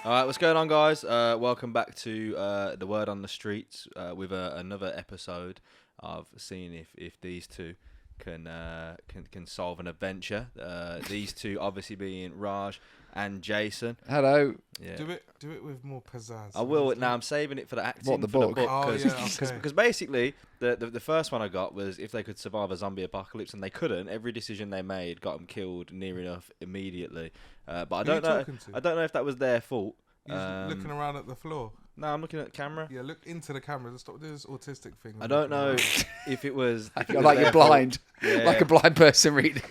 All right, what's going on, guys? Welcome back to the Word on the Streets with another episode of seeing if these two can solve an adventure. These two obviously being Raj and Jason. Hello. Yeah. Do it with more pizzazz. I will. Now I'm saving it for the acting. What, the for book? The book Oh, yeah, okay. Because basically the first one I got was if they could survive a zombie apocalypse, and they couldn't. Every decision they made got them killed near enough immediately. But I don't know. I don't know if that was their fault. You're looking around at the floor. No, I'm looking at the camera. Yeah, look into the camera. Stop doing this autistic thing. I don't know if it was. If it was Like their you're blind. fault. Yeah. Like a blind person reading.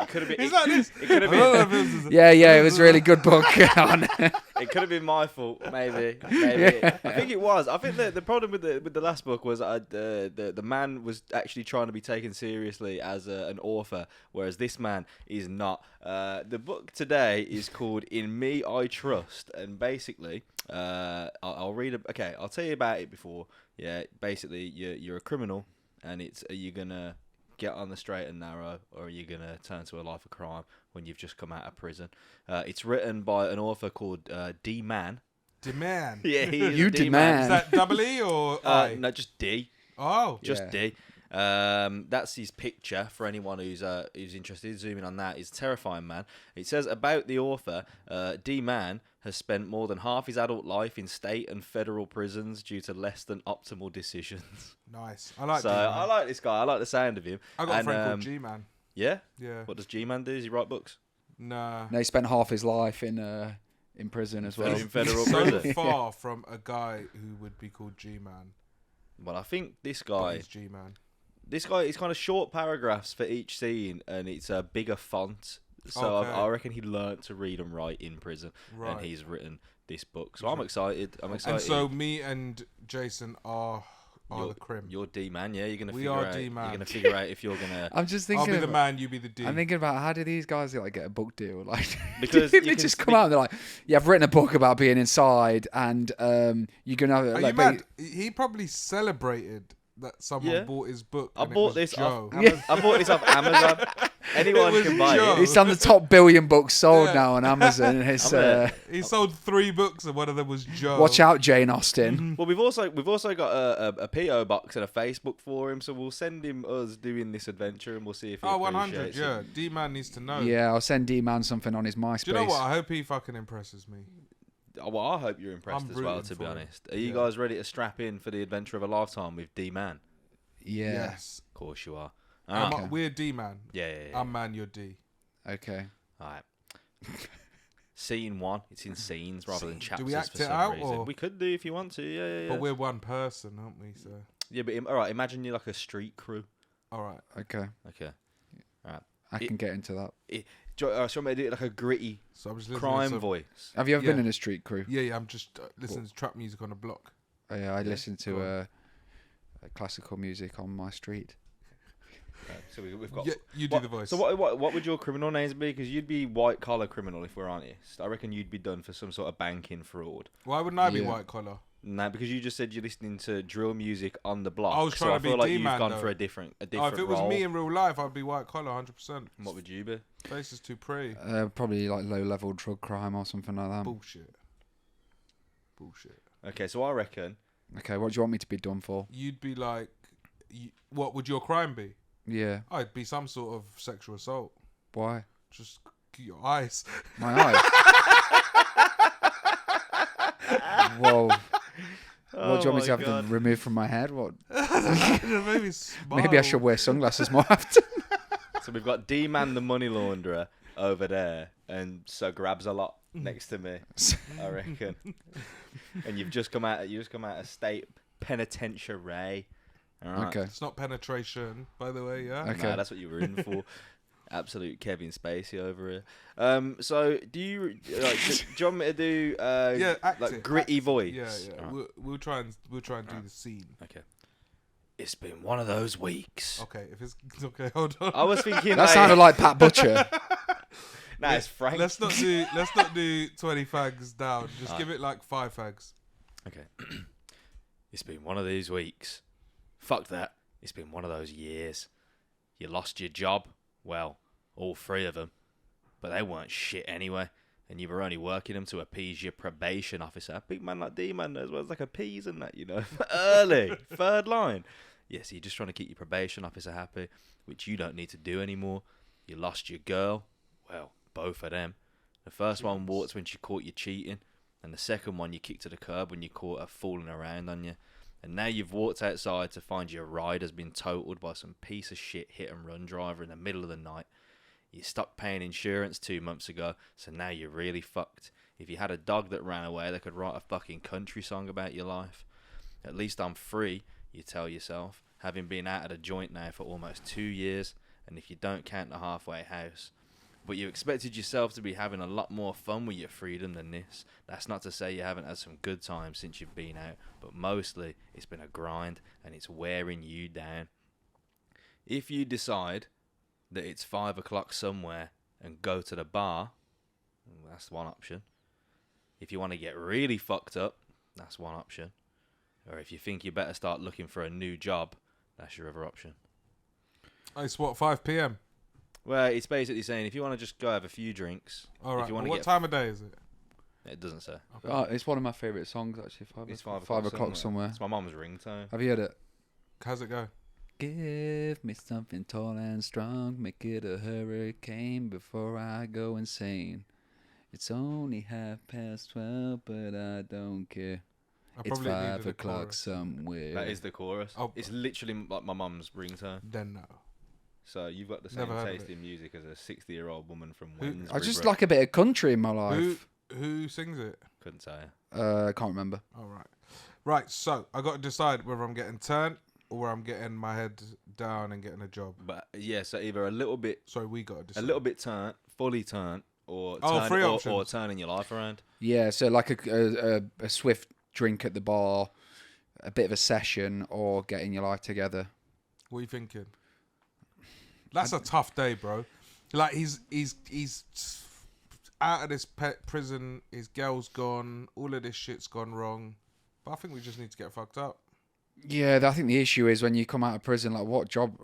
It could have been. Is that this? It could have been. Yeah, it was a really good book. It could have been my fault, maybe. Yeah. I think it was. I think the problem with the last book was the man was actually trying to be taken seriously as an author, whereas this man is not. The book today is called "In Me I Trust," and basically, I'll read it. Okay, I'll tell you about it before. Yeah, basically, you're a criminal, and are you gonna get on the straight and narrow, or are you going to turn to a life of crime when you've just come out of prison? It's written by an author called D-Man. D-Man. Yeah, he is You D-Man. Is that double E or I? No, just D. Oh. Just Yeah. D. That's his picture for anyone who's interested. Zooming on that, he's a terrifying man. It says about the author, D-Man has spent more than half his adult life in state and federal prisons due to less than optimal decisions. Nice. I like So D-Man. I like this guy. I like the sound of him. I got a friend called G-Man. Yeah? Yeah. What does G-Man do? Does he write books? Nah. No, he spent half his life in prison as well. In federal So prison. far from a guy who would be called G-Man. Well, I think this But guy... he's G-Man. This guy is kind of short paragraphs for each scene, and it's a bigger font. So Okay. I reckon he learnt to read and write in prison, Right. and he's written this book. So I'm excited. And so me and Jason are the crim. You're D-Man, yeah. You're gonna We figure are out. D-Man. You're gonna figure out if you're gonna. I'm just I'll thinking. be the man, you be the D. I'm thinking about how do these guys get a book deal? Like, Because they you can just come out and they're like, "Yeah, I've written a book about being inside, and you're gonna." Are you mad? He probably celebrated that someone Yeah. bought his book. I and it bought was this Joe. off. I bought this off Amazon. Anyone It was can buy Joe. it. It's on the top 1 billion books sold Yeah. now on Amazon. It's He sold 3 books and one of them was Joe. watch out, Jane Austen. Well, we've also got a PO box and a Facebook for him, so we'll send him us doing this adventure, and we'll see if he Oh, 100, appreciates yeah. it. D-Man needs to know. Yeah, I'll send D-Man something on his MySpace. Do you know what? I hope he fucking impresses me. Oh, well, I hope you're impressed I'm as well, rooting to be for him. honest. Are you Yeah. guys ready to strap in for the adventure of a lifetime with D-Man? Yeah. Yes. Of course you are. Okay. We're D-Man. Yeah. I'm man, you're D. Okay. All right. Scene 1. It's in scenes rather than Scene. chapters. Do we act for it some out, reason. or- We could do if you want to. Yeah. But we're one person, aren't we? So, Yeah, but all right. Imagine you're like a street crew. all right. Okay. Okay. I can get into that. Do you want me to do it like a gritty So I'm just listening crime to some, voice? Have you ever been Yeah. in a street crew? Yeah. I'm just listening to trap music on the block. Oh, yeah, I listen go to classical music on my street. Right, so we've got. Yeah, you do the voice. So what would your criminal names be? Because you'd be white collar criminal if we're honest. I reckon you'd be done for some sort of banking fraud. Why wouldn't I be Yeah. white collar? No, because you just said you're listening to drill music on the block. I was trying so to be I feel like D-man, you've gone though. for a different Oh, role. if it was me in real life, I'd be white collar, 100%. What would you be? Face is too pretty. Probably like low-level drug crime or something like that. Bullshit. Okay, so I reckon. Okay, what do you want me to be done for? You'd be like, what would your crime be? Yeah. Oh, it'd be some sort of sexual assault. Why? Just your eyes. My eye. Whoa. What do you want me to have them removed from my head? What? Maybe smile. Maybe I should wear sunglasses more often. So we've got D-Man the money launderer over there, and so grabs a lot next to me, I reckon. And you've just come out of state penitentiary. All right. Okay. It's not penetration, by the way, yeah? Okay. Nah, that's what you were in for. Absolute Kevin Spacey over here. So do you want me to do act like it, gritty act it. voice? Yeah. All right. We'll try and do the scene. Okay. It's been one of those weeks. Okay, if it's okay, hold on. I was thinking That sounded like Pat Butcher. Nah, it's Frank. Let's not do 20 fags down. Just give it like 5 fags. Okay. It's been one of these weeks. Fuck that. It's been one of those years. You lost your job. Well, all 3 of them. But they weren't shit anyway. and you were only working them to appease your probation officer. A big man like D-Man as well as like appease and that, early, third line. Yes, you're just trying to keep your probation officer happy, which you don't need to do anymore. You lost your girl. Well, both of them. The first one walked when she caught you cheating, and the second one you kicked to the curb when you caught her fooling around on you. And now you've walked outside to find your ride has been totaled by some piece of shit hit and run driver in the middle of the night. You stopped paying insurance 2 months ago, so now you're really fucked. If you had a dog that ran away, they could write a fucking country song about your life. At least I'm free, you tell yourself, having been out of the joint now for almost 2 years, and if you don't count the halfway house. But you expected yourself to be having a lot more fun with your freedom than this. That's not to say you haven't had some good times since you've been out, but mostly it's been a grind and it's wearing you down. If you decide that it's 5 o'clock somewhere and go to the bar, that's one option. If you want to get really fucked up, that's one option. Or if you think you better start looking for a new job, that's your other option. It's what, 5 p.m? Well, it's basically saying if you want to just go have a few drinks. All right. If you want What time of day is it? It doesn't say. Okay. Oh, it's one of my favourite songs, actually. It's 5 o'clock somewhere. It's my mum's ringtone. Have you heard it? How's it go? Give me something tall and strong, make it a hurricane before I go insane. It's only 12:30, but I don't care. It's probably 5 needed a o'clock chorus. somewhere. That is the chorus. Oh. It's literally like my mum's ringtone. Then no. So you've got the same Never heard of taste it. in music as a 60-year-old woman from Who- Wednesbury. I just bro. like a bit of country in my life. Who sings it? Couldn't say it. I can't remember. All right. Right. So I got to decide whether I'm getting turned or where I'm getting my head down and getting a job. But yeah, so either a little bit, So we got to decide. a little bit turnt, fully turnt, or Oh, turn, three or options. turning your life around. Yeah, so like a swift drink at the bar, a bit of a session, or getting your life together. What are you thinking? That's a tough day, bro. Like he's out of this prison. His girl's gone. All of this shit's gone wrong. But I think we just need to get fucked up. Yeah, I think the issue is when you come out of prison, like what job?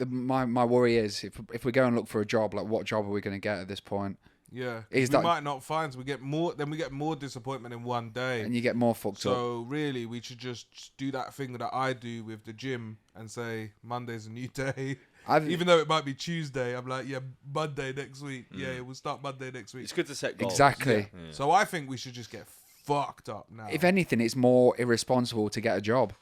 My worry is if we go and look for a job, like what job are we going to get at this point? Yeah, Is we that- might not find. So we get more. Then we get more disappointment in one day. And you get more fucked up. So really, we should just do that thing that I do with the gym and say Monday's a new day. Even though it might be Tuesday, I'm like, yeah, Monday next week. Yeah, we'll start Monday next week. It's good to set goals. Exactly. Yeah. So I think we should just get fucked up now. If anything, it's more irresponsible to get a job.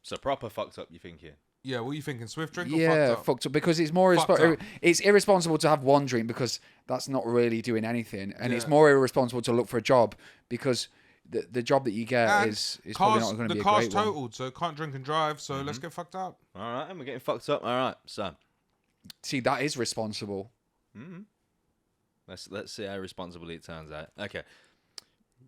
So proper fucked up, you thinking? Yeah, what are you thinking? Swift drink or Yeah, fucked up? because it's more Fucked up. it's irresponsible to have one drink because that's not really doing anything, and it's Yeah. more irresponsible to look for a job because the job that you get And is probably not going to be the a car's great one. totaled, so can't drink and drive. So let's get fucked up. All right, and we're getting fucked up. All right, so See, that is responsible. let's see how responsibly it turns out. Okay.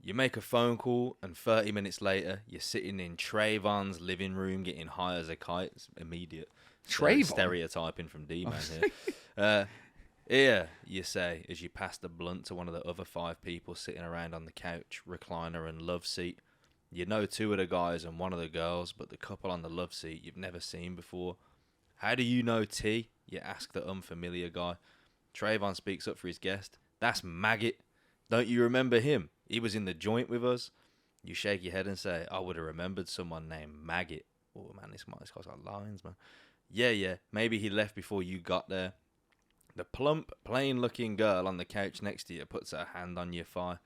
You make a phone call, and 30 minutes later, you're sitting in Trayvon's living room getting high as a kite. It's immediate. Trayvon? Stereotyping from D-Man here. Here, you say, as you pass the blunt to one of the other 5 people sitting around on the couch, recliner and love seat. You know 2 of the guys and 1 of the girls, but the couple on the love seat you've never seen before. How do you know T? You ask the unfamiliar guy. Trayvon speaks up for his guest. That's Maggot. Don't you remember him? He was in the joint with us. You shake your head and say, I would have remembered someone named Maggot. Oh, man, this guy's got lines, man. Yeah, maybe he left before you got there. The plump, plain-looking girl on the couch next to you puts her hand on your thigh.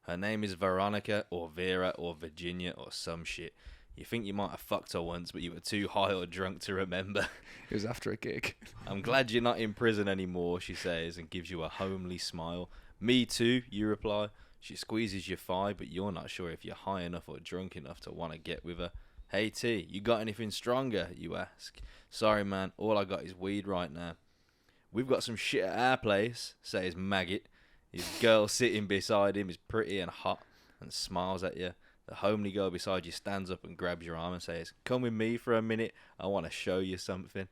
Her name is Veronica or Vera or Virginia or some shit. You think you might have fucked her once, but you were too high or drunk to remember. It was after a gig. I'm glad you're not in prison anymore, she says, and gives you a homely smile. Me too, you reply. She squeezes your thigh, but you're not sure if you're high enough or drunk enough to want to get with her. Hey T, you got anything stronger? You ask. Sorry man, all I got is weed right now. We've got some shit at our place, says Maggot. His girl sitting beside him is pretty and hot and smiles at you. The homely girl beside you stands up and grabs your arm and says, come with me for a minute, I want to show you something.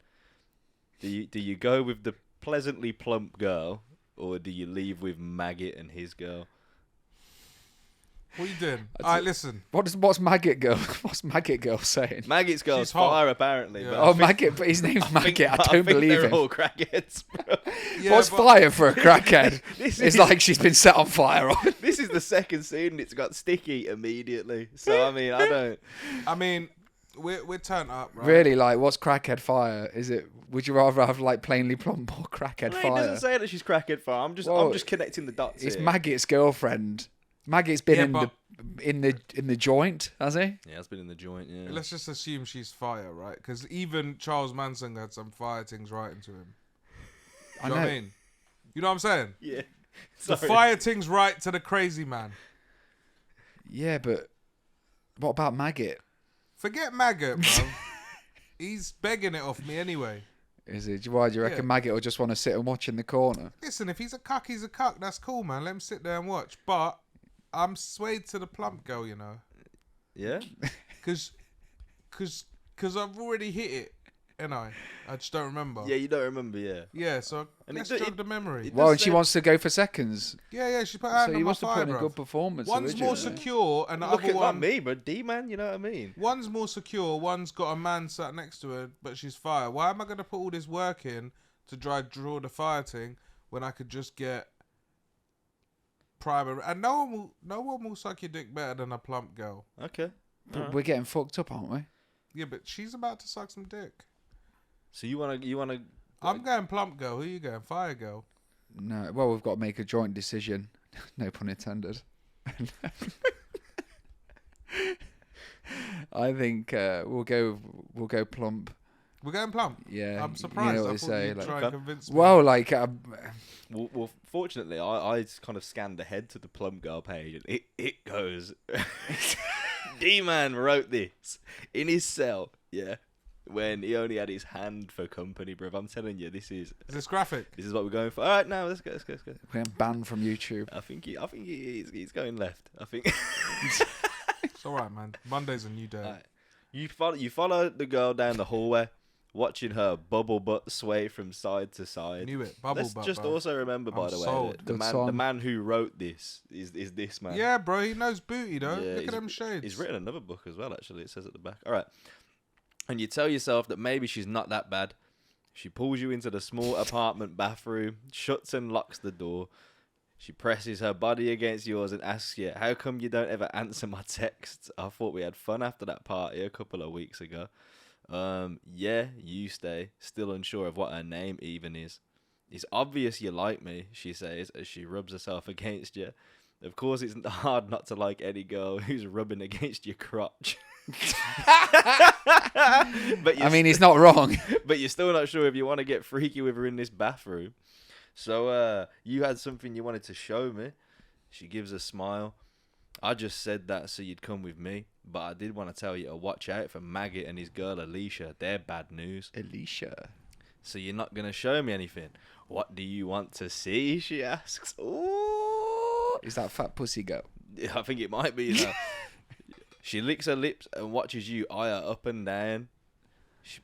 Do you go with the pleasantly plump girl, or do you leave with Maggot and his girl? What are you doing? All right, listen. What's Maggot Girl? What's Maggot Girl saying? Maggot's girl's She's hot. fire, apparently. Yeah. But Oh, Maggot, but his name's Maggot. I don't believe they're him. all crackheads, bro. Yeah, What's but- fire for a crackhead? This It's is- like she's been set on fire. This is the second scene and it's got sticky immediately. So, I mean, I don't... I mean, we're turned up, right? Really, like, what's crackhead fire? Is it? Would you rather have like plainly plump or crackhead No, it fire? doesn't say that she's crackhead fire. I'm just connecting the dots It's here. Maggot's girlfriend. Maggot's been Yeah, in the joint, has he? Yeah, it's been in the joint, yeah. Let's just assume she's fire, right? Because even Charles Manson had some fire things writing to him. Do you know what I mean? You know what I'm saying? Yeah. The Sorry. fire things right to the crazy man. Yeah, but what about Maggot? Forget Maggot, bro. He's begging it off me anyway. Is it? Why do you reckon Yeah. Maggot will just want to sit and watch in the corner? Listen, if he's a cuck, he's a cuck. That's cool, man. Let him sit there and watch. But I'm swayed to the plump girl, you know. Yeah? Because I've already hit it, and I just don't remember. Yeah, you don't remember, yeah. Yeah, so And let's it- jog the memory. it Well, does and she say- wants to go for seconds. Yeah, she put her hand So on you my must have thigh, put in a bruv. good performance. One's more originally. secure, and the Look other at one. not me, bro. D-man, you know what I mean? One's more secure. One's got a man sat next to her, but she's fire. Why am I gonna put all this work in to draw the fire thing when I could just get primer? And no one will suck your dick better than a plump girl. Okay. But Alright. we're getting fucked up, aren't we? Yeah, but she's about to suck some dick. So you wanna I'm going plump girl. Who you going? Fire girl. No. Well, we've got to make a joint decision. No pun intended. I think we'll go plump. We're going plump. Yeah. I'm surprised. You know what I they thought say. you'd Like, try Okay. and convince me. well, like Well, fortunately, I kind of scanned ahead to the plump girl page, and it goes. D-man wrote this in his cell, yeah, when he only had his hand for company, bruv. I'm telling you, this is Is this graphic? what we're going for. All right, now let's go. we're getting banned from YouTube. I think he's going left. I think. It's all right, man. Monday's a new day. Alright. You follow the girl down the hallway, watching her bubble butt sway from side to side. Knew it. Bubble Let's butt. just bro. also remember, by I'm the way, sold. that the Good man song. who wrote this is this man. Yeah, bro. He knows booty though. Yeah, Look he's- at them shades. He's written another book as well, actually. It says at the back. All right. And you tell yourself that maybe she's not that bad. She pulls you into the small apartment bathroom, shuts and locks the door. She presses her body against yours and asks you, how come you don't ever answer my texts? I thought we had fun after that party a couple of weeks ago. Yeah, you stay, still unsure of what her name even is. It's obvious you like me, she says as she rubs herself against you. Of course, it's hard not to like any girl who's rubbing against your crotch. But I mean, he's not wrong. but you're still not sure if you want to get freaky with her in this bathroom. So you had something you wanted to show me. She gives a smile. I just said that so you'd come with me, but I did want to tell you to watch out for Maggot and his girl Alicia. They're bad news. Alicia. So you're not going to show me anything. What do you want to see? She asks. Ooh. Is that fat pussy girl? I think it might be, you know. She licks her lips and watches you eye her up and down.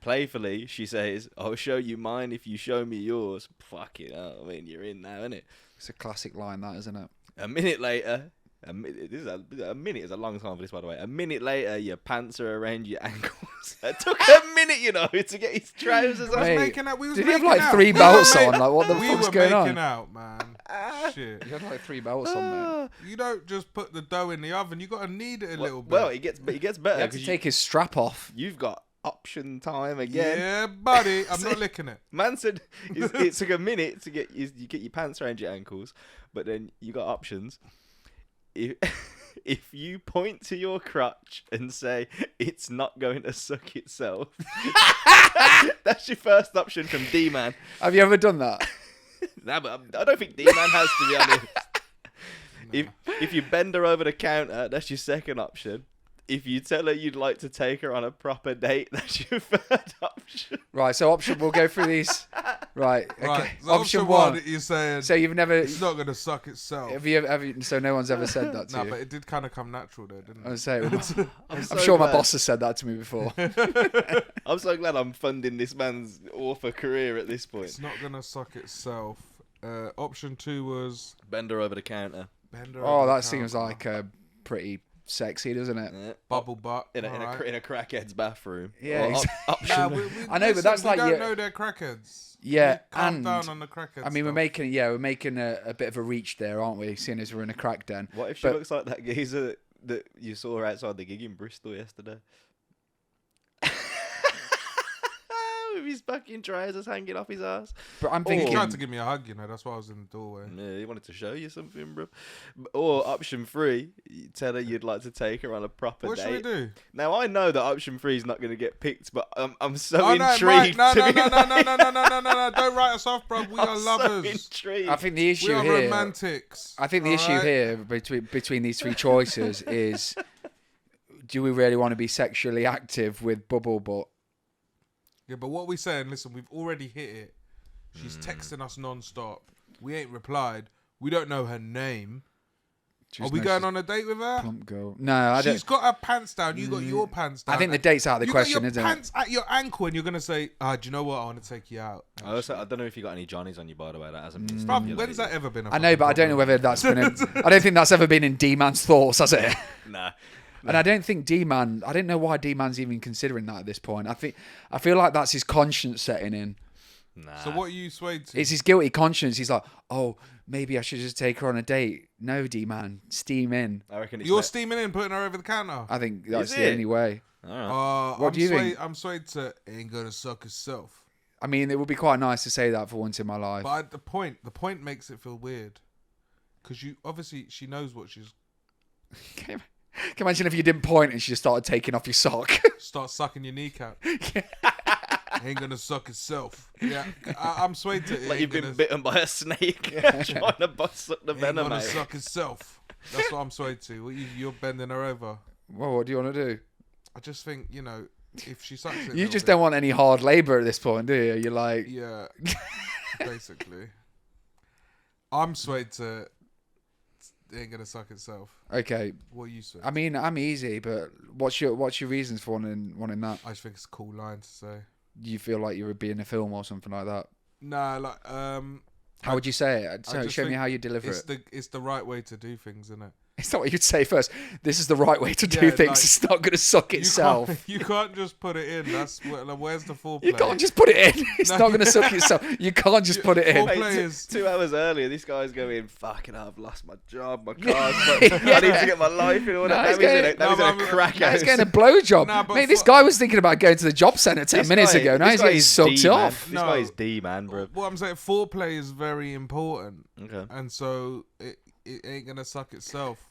Playfully, she says, I'll show you mine if you show me yours. Fuck it, I mean, you're in now, innit? It's a classic line, that, isn't it? A minute later, a minute is a long time for this, by the way. A minute later, your pants are around your ankles. It took a minute, you know, to get his trousers on. Mate, Making out. We was did he have making like out. 3 We belts were on? ma- Like, what the we fuck's were going making on? out, man. Shit. He had like 3 belts on, mate. You don't just put the dough in the oven. You got to knead it a little bit. Well, it gets He better had to because take his strap off. you've got option time again. Yeah, buddy. I'm not licking it. Man said it took a minute to get you get your pants around your ankles, but then you got options. If you point to your crotch and say it's not going to suck itself, that's your first option from D-Man. Have you ever done that? Nah, but I don't think D-Man has, to be honest. If you bend her over the counter, that's your second option. If you tell her you'd like to take her on a proper date, that's your third option. Right, so we'll go through these. Right, okay. Right. So Option 1. you're saying So you've never... it's not gonna suck itself. So no one's ever said that to Nah, you? but it did kind of come natural though, didn't I it? was saying, I'm so sure my glad. boss has said that to me before. I'm so glad I'm funding this man's author career at this point. It's not gonna suck itself. Option 2 was Bend her over the counter. bend her Oh, over the that seems counter. like a pretty sexy, doesn't it? Yeah. Bubble butt. In a crackhead's bathroom. Yeah, Or exactly. Nah, I know, but that's we like don't you- know they're crackheads. Yeah, We calm and down on the crackheads. I mean, we're stuff. making a bit of a reach there, aren't we? Seeing as we're in a crack den. What if she But- looks like that geezer that you saw outside the gig in Bristol yesterday? With his fucking trousers hanging off his ass. But I'm He thinking, tried to give me a hug, that's why I was in the doorway. Yeah, he wanted to show you something, bro. Or option 3, you tell her you'd like to take her on a proper What date. should we do? Now I know that option 3 is not going to get picked, but I'm so Oh, no, intrigued. Mike, to be no, like- don't write us off, bro. We are I'm lovers. So intrigued. I think the We issue are here. romantics. I think the issue alright? here between these three choices is: do we really want to be sexually active with Bubble Butt? Yeah, but what we saying? Listen, we've already hit it. She's texting us non-stop. We ain't replied. We don't know her name. Just Are we know going she's on a date with her? plump girl. No, I don't. She's got her pants down. You got your pants down. I think the date's out of the you question, got your isn't pants at your ankle, and you're gonna say, "Do you know what? I want to take you out." I don't know if you got any Johnnies on you, by the way. That hasn't been Bruv, stipulated. when's that ever been? I know, but I don't know whether that's been. I don't think that's ever been in D-Man's thoughts, has it? Nah. And I don't think D-Man. I don't know why D-Man's even considering that at this point. I feel like that's his conscience setting in. Nah. So what are you swayed to? It's his guilty conscience. He's like, oh, maybe I should just take her on a date. No, D-Man, steam in. I reckon it's You're steaming in, putting her over the counter. I think that's Is the it? only way. Alright. What do you think? I'm swayed to ain't gonna suck herself. I mean, it would be quite nice to say that for once in my life. But the point makes it feel weird, because obviously she knows what she's Can you imagine if you didn't point and she just started taking off your sock? start sucking your kneecap. Ain't gonna suck herself. Yeah, I'm swayed to. Like you've been bitten by a snake, trying to bust up the Ain't venom gonna out. suck herself. That's what I'm swayed to. You're bending her over. Well, what do you want to do? I just think if she sucks it. You just don't want any hard labour at this point, do you? You're like, Yeah, basically. I'm swayed to. It ain't gonna suck itself. okay. What are you swayed? I mean, I'm easy, but what's your reasons for wanting that? I just think it's a cool line to say. Do you feel like you would be in a film or something like that? Nah, like How would you say it? just Show me think how you deliver it's it. it's the right way to do things, isn't it? It's not what you'd say first. This is the right way to do Yeah, things. like, It's not going to suck itself. You can't just put it in. That's where's the foreplay? You can't just put it in. It's No. not going to suck itself. You can't just put it in. Foreplay Mate, is 2 hours earlier, this guy's going, fucking hell, I've lost my job, my car's I need to get my life in order. No, That he's was in going- a No, but crack Now he's house. getting a blowjob. Nah, but Mate, this for- guy was thinking about going to the job centre 10 This minutes guy- ago. Now this he's guy getting is sucked D, man. off. This No. guy is D, man, bro. What I'm saying, foreplay is very important, Okay. and so it ain't gonna suck itself.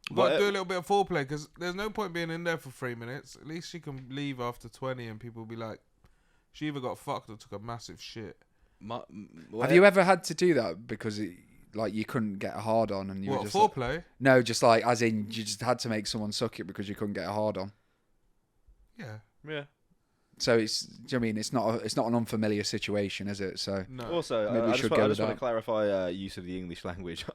We've But- got to do a little bit of foreplay, because there's no point being in there for 3 minutes. At least she can leave after 20, and people will be like, she either got fucked or took a massive shit. Have you ever had to do that because you couldn't get a hard on and you were What, just like, foreplay? no, just like as in you just had to make someone suck it because you couldn't get a hard on. Yeah. Yeah. So it's, do you know what I mean? It's not an unfamiliar situation, is it? So No. Also, Maybe we I should just, go I with just want that. to clarify use of the English language.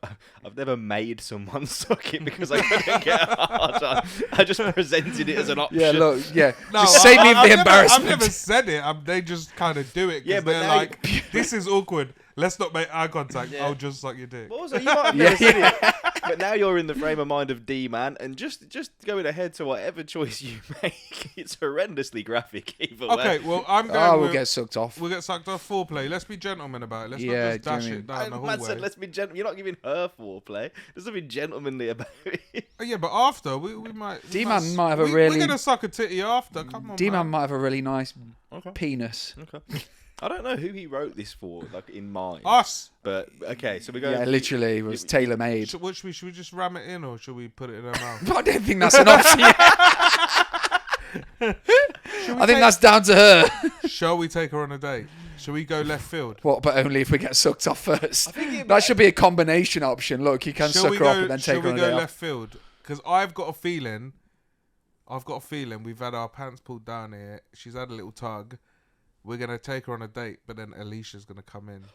I've never made someone suck it because I couldn't get a hard on. I just presented it as an option. yeah, look, yeah, No, just save me the I've embarrassment. never said it. They just kind of do it. Yeah, Yeah, but they're now like, this is awkward. Let's not make eye contact. Yeah. I'll just suck your dick. But also, you might have never said it, but now you're in the frame of mind of D, man, and just going ahead to whatever choice you make, it's horrendously graphic either way. Okay, well, I'm going Oh, we'll with... get sucked off. We'll get sucked off foreplay. Let's be gentlemen about it. Let's Yeah, not just dash do you know it what down the And man hallway. said, let's be gentle. You're not giving her foreplay. There's something gentlemanly about it. Oh, yeah, but after we might. we D-Man might have a we- really- We're gonna suck a titty after. Come on, D-Man man. might have a really nice Okay. penis. Okay. I don't know who he wrote this for, like in mind. Us. But okay, so we're going. Yeah, literally, it was tailor made. Should we just ram it in, or should we put it in our mouth? I don't think that's an option. I think that's down to her. Shall we take her on a date? Shall we go left field? What? But only if we get sucked off first. it That should be a combination option. Look, you can Shall suck we her go, up and then shall take her we on a go day off. left field? Because I've got a feeling we've had our pants pulled down here. She's had a little tug. We're gonna take her on a date, but then Alicia's gonna come in.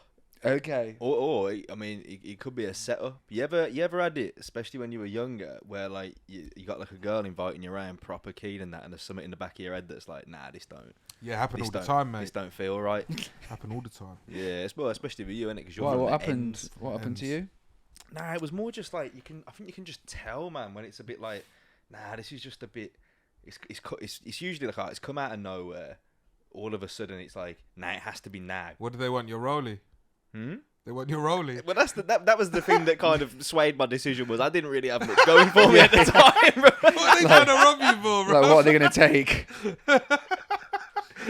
Okay. Or I mean, it could be a setup. You ever had it, especially when you were younger, where like you got like a girl inviting you around proper keen and that, and there's something in the back of your head that's like, nah, this don't. Yeah, happen This all the don't- time, This mate. don't feel right. Happen all the time. Yeah, especially with you, innit? 'Cause you're What from the happened? ends. What happened to Ends. you? Nah, it was more just like I think you can just tell, man, when it's a bit like, nah, this is just a bit. It's usually like it's come out of nowhere. All of a sudden, it's like, nah, it has to be now. What do they want? Your rollie? They want your rollie. Well, that was the thing that kind of swayed my decision. Was I didn't really have much going for me at the time. Bro. What are they trying to rob you for, bro? Like, what are they going to take?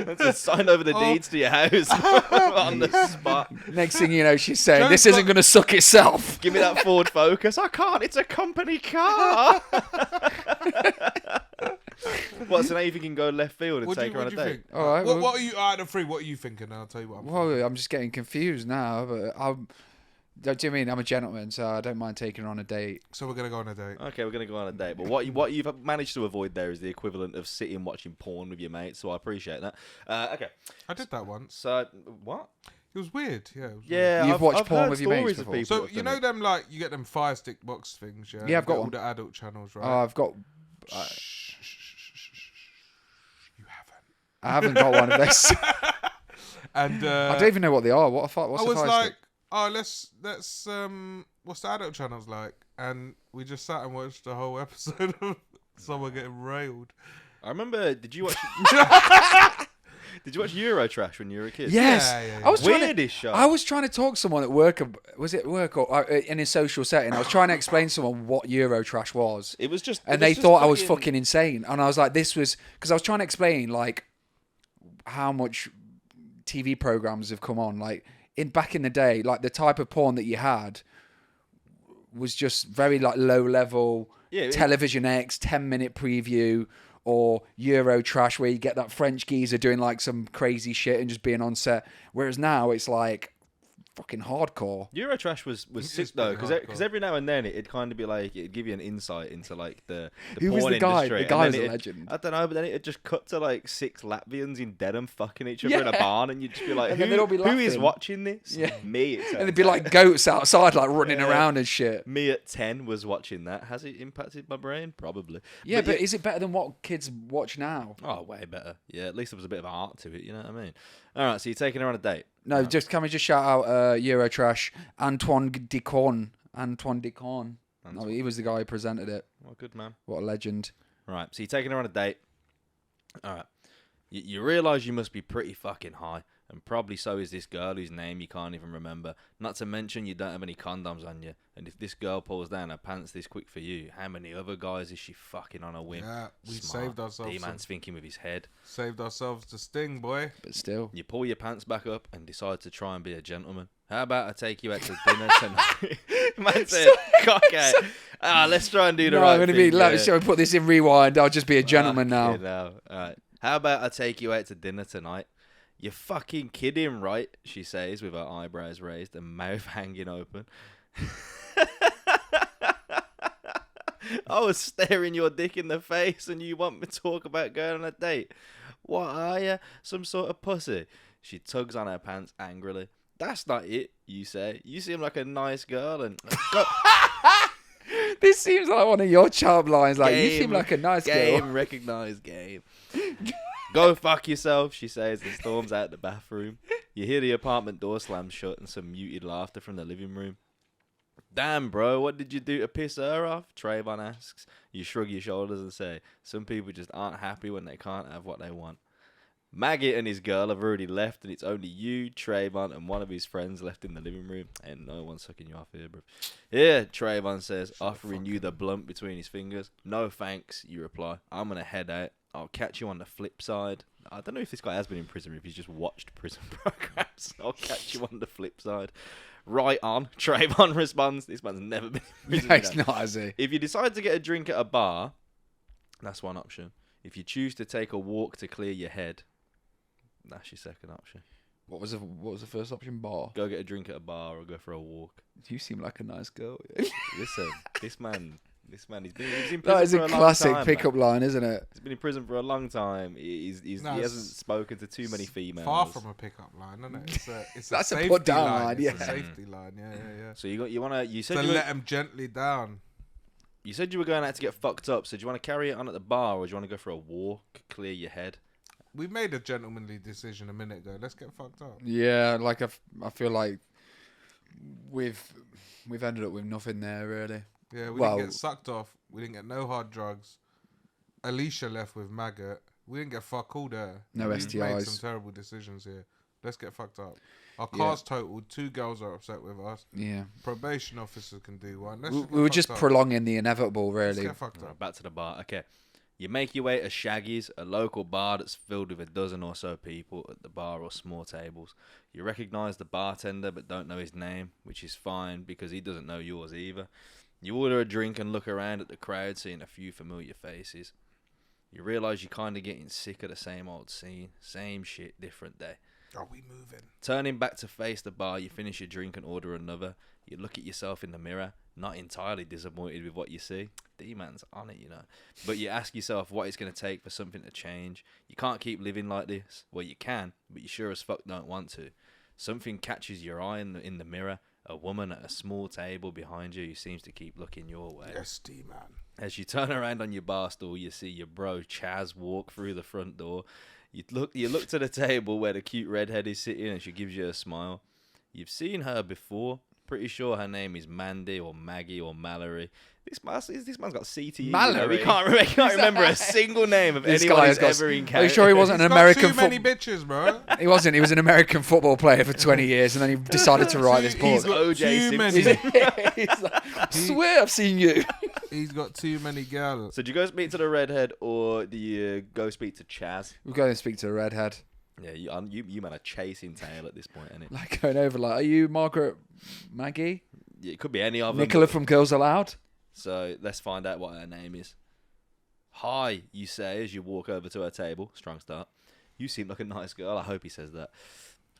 Let's just sign over the deeds to your house on the spot. Next thing you know, she's saying, this isn't going to suck itself. Give me that Ford Focus. I can't. It's a company car. What, so now you think you can go left field and take her on a date? Think? All right. What are you out of three? What are you thinking? I'll tell you what I'm thinking. I'm just getting confused now. But do you mean I'm a gentleman, so I don't mind taking her on a date? So we're gonna go on a date. Okay, we're gonna go on a date. But what you've managed to avoid there is the equivalent of sitting watching porn with your mates. So I appreciate that. Okay. I did that once. So what? It was weird. Yeah. It was Yeah. You've watched I've porn heard with your mates stories of before? people So that you have know done them like you get them Fire Stick box things. Yeah. Yeah, I've got all one. the adult channels, right? Oh, I've got. You haven't. I haven't got one of those. And I don't even know what they are. What's I a was Fire like, Stick? oh, let's what's the adult channels like? And we just sat and watched the whole episode of someone getting railed. I remember. Did you watch? Did you watch Eurotrash when you were a kid? Yes. Yeah. I was Weirdest show. I was trying to talk to someone at work. Was it work or in a social setting? I was trying to explain to someone what Eurotrash was. It was just. And they thought I was fucking insane. And I was like, this was... Because I was trying to explain, like, how much TV programs have come on. Like, back in the day, like, the type of porn that you had was just very, like, low-level Television X, 10-minute preview, or Eurotrash, where you get that French geezer doing, like, some crazy shit and just being on set. Whereas now, it's, like... fucking hardcore. Eurotrash was sick though, because every now and then it'd kind of be like it'd give you an insight into like the Who porn was the guy? industry. The guy was a it'd- legend. I don't know, but then it'd just cut to like 6 Latvians in Dedham fucking each other in a barn, and you'd just be like, And then they'd all be who is laughing. watching this? Yeah. Me. It And turns they'd be out. like goats outside, like running Yeah. around and shit. Me at 10 was watching that. Has it impacted my brain? Probably. Yeah, but is it better than what kids watch now? Oh, way better. Yeah, at least there was a bit of art to it. You know what I mean? All right, so you're taking her on a date. No, can we just shout out Eurotrash, Antoine Decaune. No, he was the guy who presented it. Well, good man. What a legend. Right, so you're taking her on a date. All right. You realise you must be pretty fucking high, and probably so is this girl whose name you can't even remember. Not to mention you don't have any condoms on you, and if this girl pulls down her pants this quick for you, how many other guys is she fucking on a whim? Yeah, we Smart. saved ourselves. D-man's thinking with his head. Saved ourselves the sting, boy. But still. You pull your pants back up and decide to try and be a gentleman. How about I take you out to dinner tonight? Man said, cock out. Let's try and do the right I'm gonna thing. be. Shall we put this in rewind? I'll just be a gentleman now. All right. How about I take you out to dinner tonight? You're fucking kidding, right? She says with her eyebrows raised and mouth hanging open. I was staring your dick in the face and you want me to talk about going on a date? What are you? Some sort of pussy? She tugs on her pants angrily. That's not it, you say. You seem like a nice girl and... This seems like one of your charm lines. Like, you seem like a nice game, girl. Recognised game. Go fuck yourself, she says, and storms out the bathroom. You hear the apartment door slam shut and some muted laughter from the living room. Damn, bro, what did you do to piss her off? Trayvon asks. You shrug your shoulders and say, some people just aren't happy when they can't have what they want. Maggot and his girl have already left, and it's only you, Trayvon, and one of his friends left in the living room. Ain't no one sucking you off here, bro. Yeah, Trayvon says, offering you the blunt between his fingers. No thanks, you reply. I'm gonna head out. I'll catch you on the flip side. I don't know if this guy has been in prison or if he's just watched prison programs. I'll catch you on the flip side. Right on, Trayvon responds. This man's never been in prison. No, it's not, has he? If you decide to get a drink at a bar, that's one option. If you choose to take a walk to clear your head, that's your second option. What was the first option? Bar. Go get a drink at a bar or go for a walk. You seem like a nice girl. Listen, this man, he's been in prison That is for a a long classic time, pickup man. line, isn't it? He's been in prison for a long time. He hasn't spoken to too many females. Far from a pickup line, isn't it? It's That's a safety put down line. line, It's yeah. a safety line. Yeah. So you said To you were, let him gently down. you said you were going out to get fucked up. So do you want to carry it on at the bar or do you want to go for a walk, clear your head? We made a gentlemanly decision a minute ago. Let's get fucked up. Yeah, like I feel like we've ended up with nothing there really. Yeah, we didn't get sucked off. We didn't get no hard drugs. Alicia left with maggot. We didn't get fuck all there. No we STIs. made some terrible decisions here. Let's get fucked up. Our car's totaled. 2 girls are upset with us. Yeah. Probation officer can do one. We were just prolonging the inevitable, really. Let's get fucked up. Back to the bar. Okay. You make your way to Shaggy's, a local bar that's filled with a dozen or so people at the bar or small tables. You recognise the bartender but don't know his name, which is fine because he doesn't know yours either. You order a drink and look around at the crowd, seeing a few familiar faces. You realise you're kind of getting sick of the same old scene. Same shit, different day. Are we moving? Turning back to face the bar, you finish your drink and order another. You look at yourself in the mirror, not entirely disappointed with what you see. D-man's on it, you know. But you ask yourself what it's going to take for something to change. You can't keep living like this. Well, you can, but you sure as fuck don't want to. Something catches your eye in the mirror. A woman at a small table behind you who seems to keep looking your way. Yes, D-man. As you turn around on your bar stool, you see your bro Chaz walk through the front door. You look to the table where the cute redhead is sitting, and she gives you a smile. You've seen her before. Pretty sure her name is Mandy or Maggie or Mallory. This man's got CTE. Mallory? He can't remember a single name of anyone who's ever encountered. Are you sure he wasn't an He's American? got too many bitches, bro. He wasn't. He was an American football player for 20 years, and then he decided to write this book. He's got O.J. too Simpson. many. He's like, I swear I've seen you. He's got too many girls. So do you go speak to the redhead or do you go speak to Chaz? We'll go and speak to the redhead. Yeah, you man are chasing tail at this point, ain't it? Like going over, like, are you Margaret Maggie? Yeah, it could be any of them. Nicola from Girls Aloud? So let's find out what her name is. Hi, you say as you walk over to her table. Strong start. You seem like a nice girl. I hope he says that.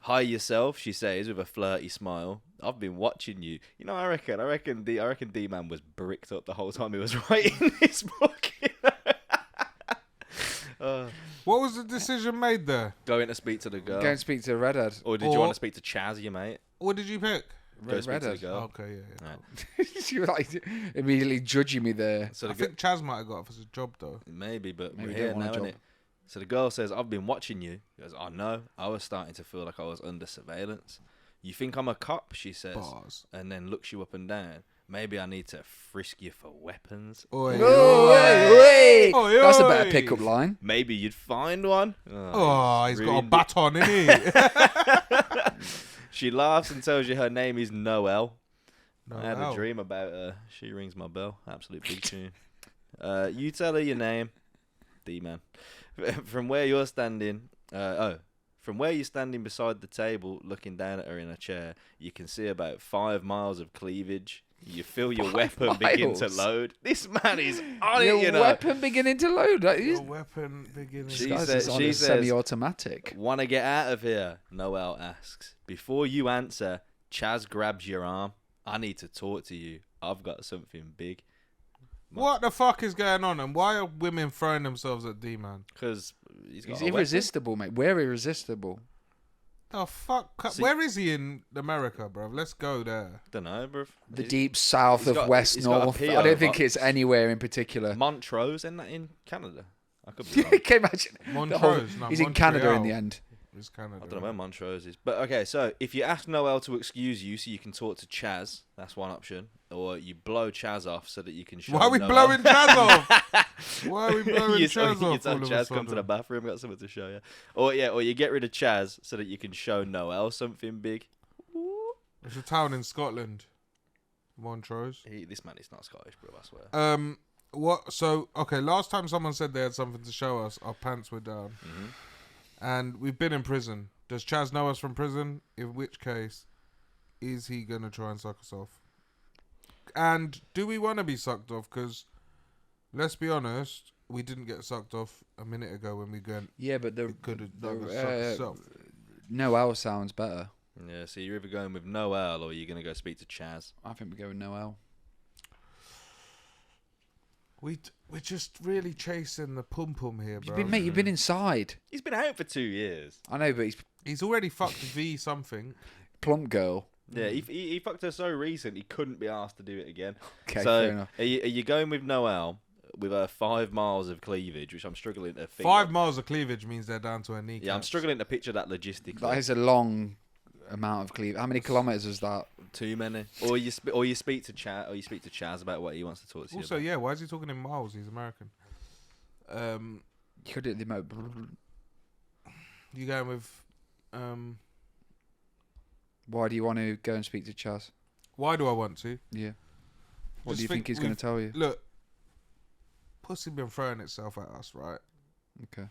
Hi yourself, she says with a flirty smile. I've been watching you. You know, I reckon D-Man was bricked up the whole time he was writing this book. What was the decision made there? Going to speak to the girl. Go and speak to the redhead. Or did you want to speak to Chaz, your mate? What did you pick? Go speak to the redhead. girl. Okay, yeah. Right. She was like immediately judging me there. So I think Chaz might have got off as a job though. Maybe, but Maybe we're he here don't want now, a innit? job. So the girl says, I've been watching you. He goes, I know. I was starting to feel like I was under surveillance. You think I'm a cop, she says. Bars. And then looks you up and down. Maybe I need to frisk you for weapons. Oi, Oi. Oi, That's a oi. better pickup line. Maybe you'd find one. Oh, he's got a ruined baton, innit? She laughs and tells you her name is Noelle. No, I had a dream about her. She rings my bell. Absolute big tune. You tell her your name. D-man. From where you're standing... From where you're standing beside the table, looking down at her in a chair, you can see about 5 miles of cleavage. You feel your weapon begin to load. This man is on it, you know. Weapon beginning to load. Your weapon beginning. She She says- says semi-automatic. Want to get out of here? Noelle asks. Before you answer, Chaz grabs your arm. I need to talk to you. I've got something big. What the fuck is going on? And why are women throwing themselves at D-man? Because he's He's a weapon. irresistible, mate. We're irresistible. The fuck? See- Where is he in America, bro? Let's go there. Don't know, bruv. The deep south he's of got- west he's got a north. PO I don't think box. it's anywhere in particular. Montrose, isn't that in Canada? I could be wrong. Can you imagine? The whole- Montrose, no, he's in Canada in Montreal. the end. It's Canada. I don't know where Montrose is. But okay, so if you ask Noelle to excuse you so you can talk to Chaz, that's one option. Or you blow Chaz off so that you can show Why are we Noelle. blowing Chaz off? Why are we blowing you Chaz you off tell all of a Chaz, come to the sudden? bathroom, got something to show you. Or you get rid of Chaz so that you can show Noelle something big. It's a town in Scotland. Montrose. This man is not Scottish, bro, I swear. What? So, okay, last time someone said they had something to show us, our pants were down. Mm-hmm. And we've been in prison. Does Chaz know us from prison? In which case, is he going to try and suck us off? And do we want to be sucked off? Because, let's be honest, we didn't get sucked off a minute ago when we went. Yeah, but the Could have done sucked itself. Noelle sounds better. Yeah, so you're either going with Noelle or you're going to go speak to Chaz. I think we go with Noelle. We're just really chasing the pum pum here, bro. You've been inside. He's been out for 2 years. I know, but he's He's already fucked V something. plump girl. Yeah, he fucked her so recent he couldn't be asked to do it again. Okay, fair So enough. are you going with Noelle with her 5 miles of cleavage, which I'm struggling to think. 5 miles of cleavage means they're down to her kneecap. Yeah, I'm struggling to picture that logistically. That is a long amount of Cleveland. How many kilometers is that? Too many. Or you speak to Chaz about what he wants to talk to Also, you about. yeah, why is he talking in miles? He's American. You could do the mo. You going with Why do you want to go and speak to Chaz? why do I want to? Yeah. What Just do you think he's going to we've- tell you? Look, pussy been throwing itself at us, right? Okay.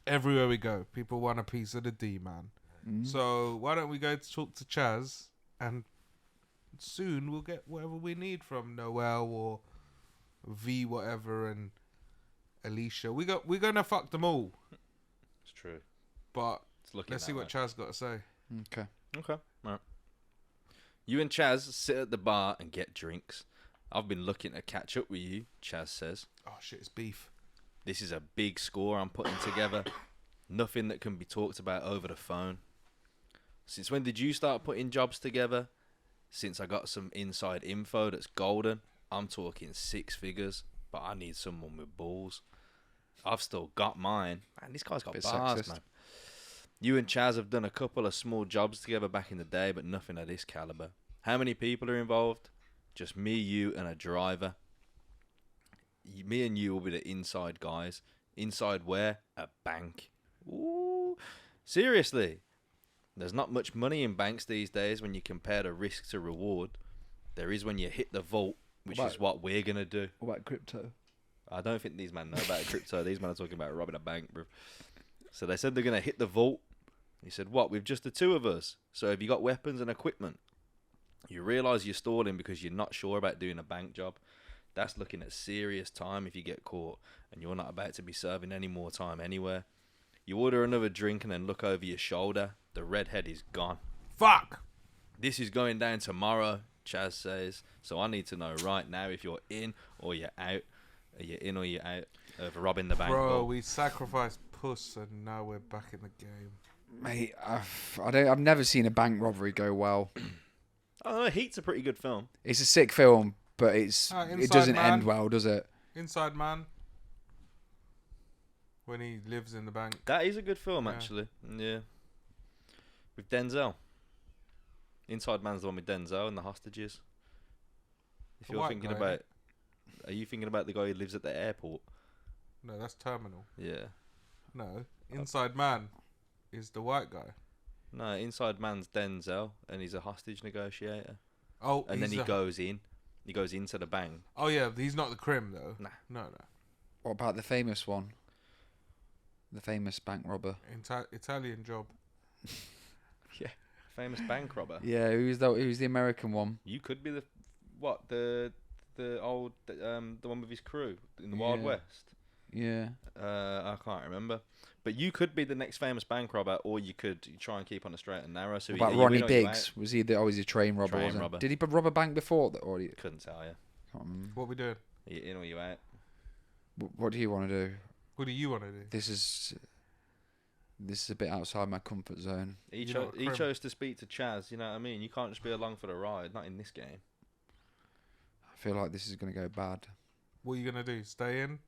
Everywhere we go, people want a piece of the D, man. Mm. So why don't we go to talk to Chaz, and soon we'll get whatever we need from Noel or V whatever and Alicia. We're gonna fuck them all, It's true. but It's looking let's see that what way. Chaz got to say. Okay. Okay. All right. You and Chaz sit at the bar and get drinks. I've been looking to catch up with you, Chaz says. Oh shit, it's beef. This is a big score I'm putting together. Nothing that can be talked about over the phone. Since when did you start putting jobs together? Since I got some inside info that's golden. I'm talking 6 figures, but I need someone with balls. I've still got mine. Man, this guy's got Bit bars, sexist. man. You and Chaz have done a couple of small jobs together back in the day, but nothing of this caliber. How many people are involved? Just me, you, and a driver. Me and you will be the inside guys. Inside where? A bank. Ooh. Seriously. There's not much money in banks these days when you compare the risk to reward. There is when you hit the vault, which What about- is what we're going to do. What about crypto? I don't think these men know about crypto. These men are talking about robbing a bank, bro. So they said they're going to hit the vault. He said, what, with just the two of us? So have you got weapons and equipment? You realise you're stalling because you're not sure about doing a bank job. That's looking at serious time if you get caught, and you're not about to be serving any more time anywhere. You order another drink and then look over your shoulder. The redhead is gone. Fuck. This is going down tomorrow, Chaz says. So I need to know right now if you're in or you're out. Are you in or you're out of robbing the bank? Bro, vault? we sacrificed puss and now we're back in the game. Mate, I've never seen a bank robbery go well. I don't know. Heat's a pretty good film. It's a sick film, but it Inside doesn't Man. end well, does it? Inside Man. When he lives in the bank. That is a good film, Yeah. actually. Yeah. With Denzel. Inside Man's the one with Denzel and the hostages. If The you're white thinking guy, about... Are you thinking about the guy who lives at the airport? No, that's Terminal. Yeah. No, Inside Man is the white guy. No, Inside Man's Denzel, and he's a hostage negotiator. Oh, And then he's he goes in. He goes into the bank. Oh yeah, he's not the crim though. Nah. No. What about the famous one? The famous bank robber. Italian Job. Famous bank robber. Yeah, who's the American one? You could be the... What? The old... the one with his crew in the Wild Yeah. West. Yeah. I can't remember. But you could be the next famous bank robber, or you could try and keep on the straight and narrow. So What about you Ronnie win or you Biggs? out. Was he always a train robber? Train wasn't he? robber. Did he rob a bank before that? Or Couldn't tell you. can't remember. What we doing? Are you in or you out? What do you want to do? What do you want to do? This is a bit outside my comfort zone. He, You're not a he crim. chose to speak to Chaz, you know what I mean? You can't just be along for the ride, not in this game. I feel like this is going to go bad. What are you gonna do? Stay in?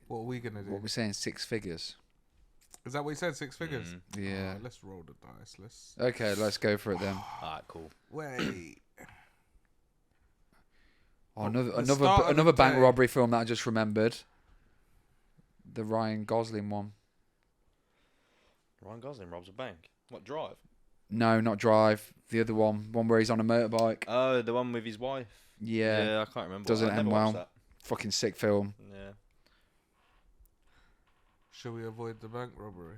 What are we gonna do? What we're saying, 6 figures. Is that what you said? 6 figures? Mm. Yeah. Let's roll the dice. Let's. Okay, let's go for it then. Alright, cool. Wait. Oh, The start of another the bank day. robbery film that I just remembered. The Ryan Gosling one. Ryan Gosling robs a bank. What, Drive? No, not Drive. The other one where he's on a motorbike. Oh, the one with his wife? Yeah. I can't remember. Doesn't I never end watched well. Fucking sick film. That. Yeah. Should we avoid the bank robbery?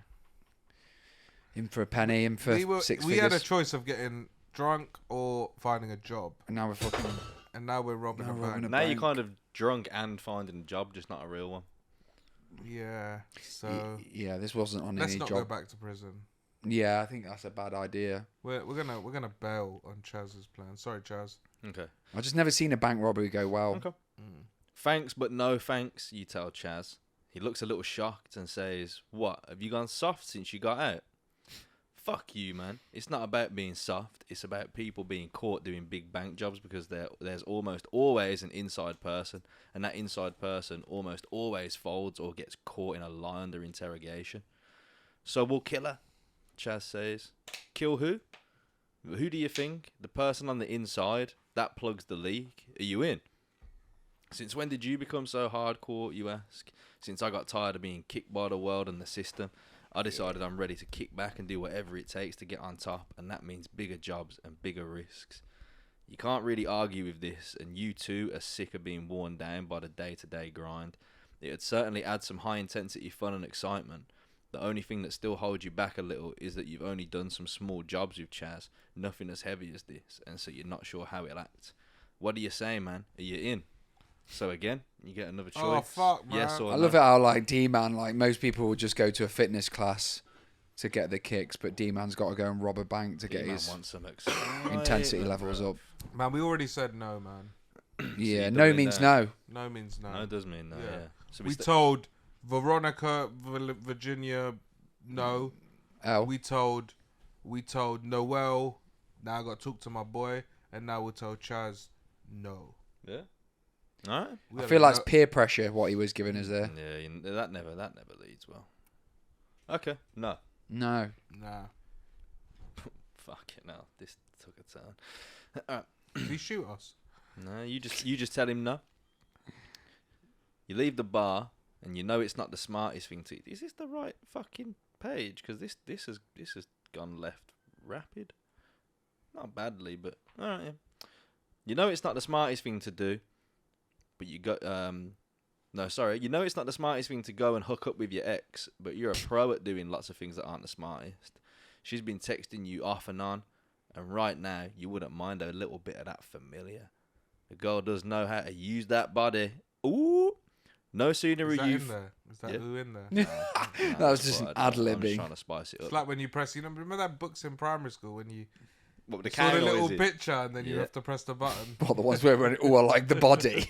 In for a penny, in for 6 we figures. had a choice of getting drunk or finding a job, And now we're fucking... and now we're robbing Now a we're robbing bank. Now you're bank. kind of drunk and finding a job, just not a real one. Yeah. So Yeah, this wasn't on let's any not job. go back to prison. Yeah, I think that's a bad idea. We're gonna bail on Chaz's plan. Sorry, Chaz. Okay. I've just never seen a bank robbery go well. Okay. Thanks, but no thanks, you tell Chaz. He looks a little shocked and says, what, have you gone soft since you got out? Fuck you, man. It's not about being soft. It's about people being caught doing big bank jobs because there's almost always an inside person, and that inside person almost always folds or gets caught in a lie under interrogation. So we'll kill her, Chaz says. Kill who? Who do you think? The person on the inside that plugs the leak. Are you in? Since when did you become so hardcore, you ask? Since I got tired of being kicked by the world and the system, I decided I'm ready to kick back and do whatever it takes to get on top, and that means bigger jobs and bigger risks. You can't really argue with this, and you too are sick of being worn down by the day-to-day grind. It would certainly add some high-intensity fun and excitement. The only thing that still holds you back a little is that you've only done some small jobs with Chaz, nothing as heavy as this, and so you're not sure how it'll act. What do you say, man? Are you in? So again, you get another choice. Oh, fuck, man. Yes or I no? love it how, like, D-Man, like, most people would just go to a fitness class to get the kicks, but D-Man's got to go and rob a bank to get D-Man his wants some excitement, intensity levels bro. up. Man, we already said no, man. Yeah, you no don't means mean no. No means no. No, it does mean no, Yeah. yeah. So We told Veronica, Virginia, no. L. We told Noel. Now I got to talk to my boy, and now we'll tell Chaz, no. Yeah. Alright. We I had feel a like no- it's peer pressure what he was giving us there. Yeah, that never leads well. Okay, no. No. Nah. Fuck it, no. This took a turn. Alright. Did he shoot us? No, you just tell him no. You leave the bar, and you know it's not the smartest thing to. Is this the right fucking page? Because this has gone left rapid. Not badly, but alright. Yeah. You know it's not the smartest thing to do, but you got no, sorry. You know it's not the smartest thing to go and hook up with your ex, but you're a pro at doing lots of things that aren't the smartest. She's been texting you off and on, and right now you wouldn't mind a little bit of that familiar. The girl does know how to use that body. Ooh. No sooner Is are that you. in there? Is that Yeah. who in there? That was just an I'm ad-libbing. just trying to spice it It's up. like when you press, remember that books in primary school when you What, the saw the cow little noises? picture and then you Yeah. have to press the button. What, the ones where I like the body?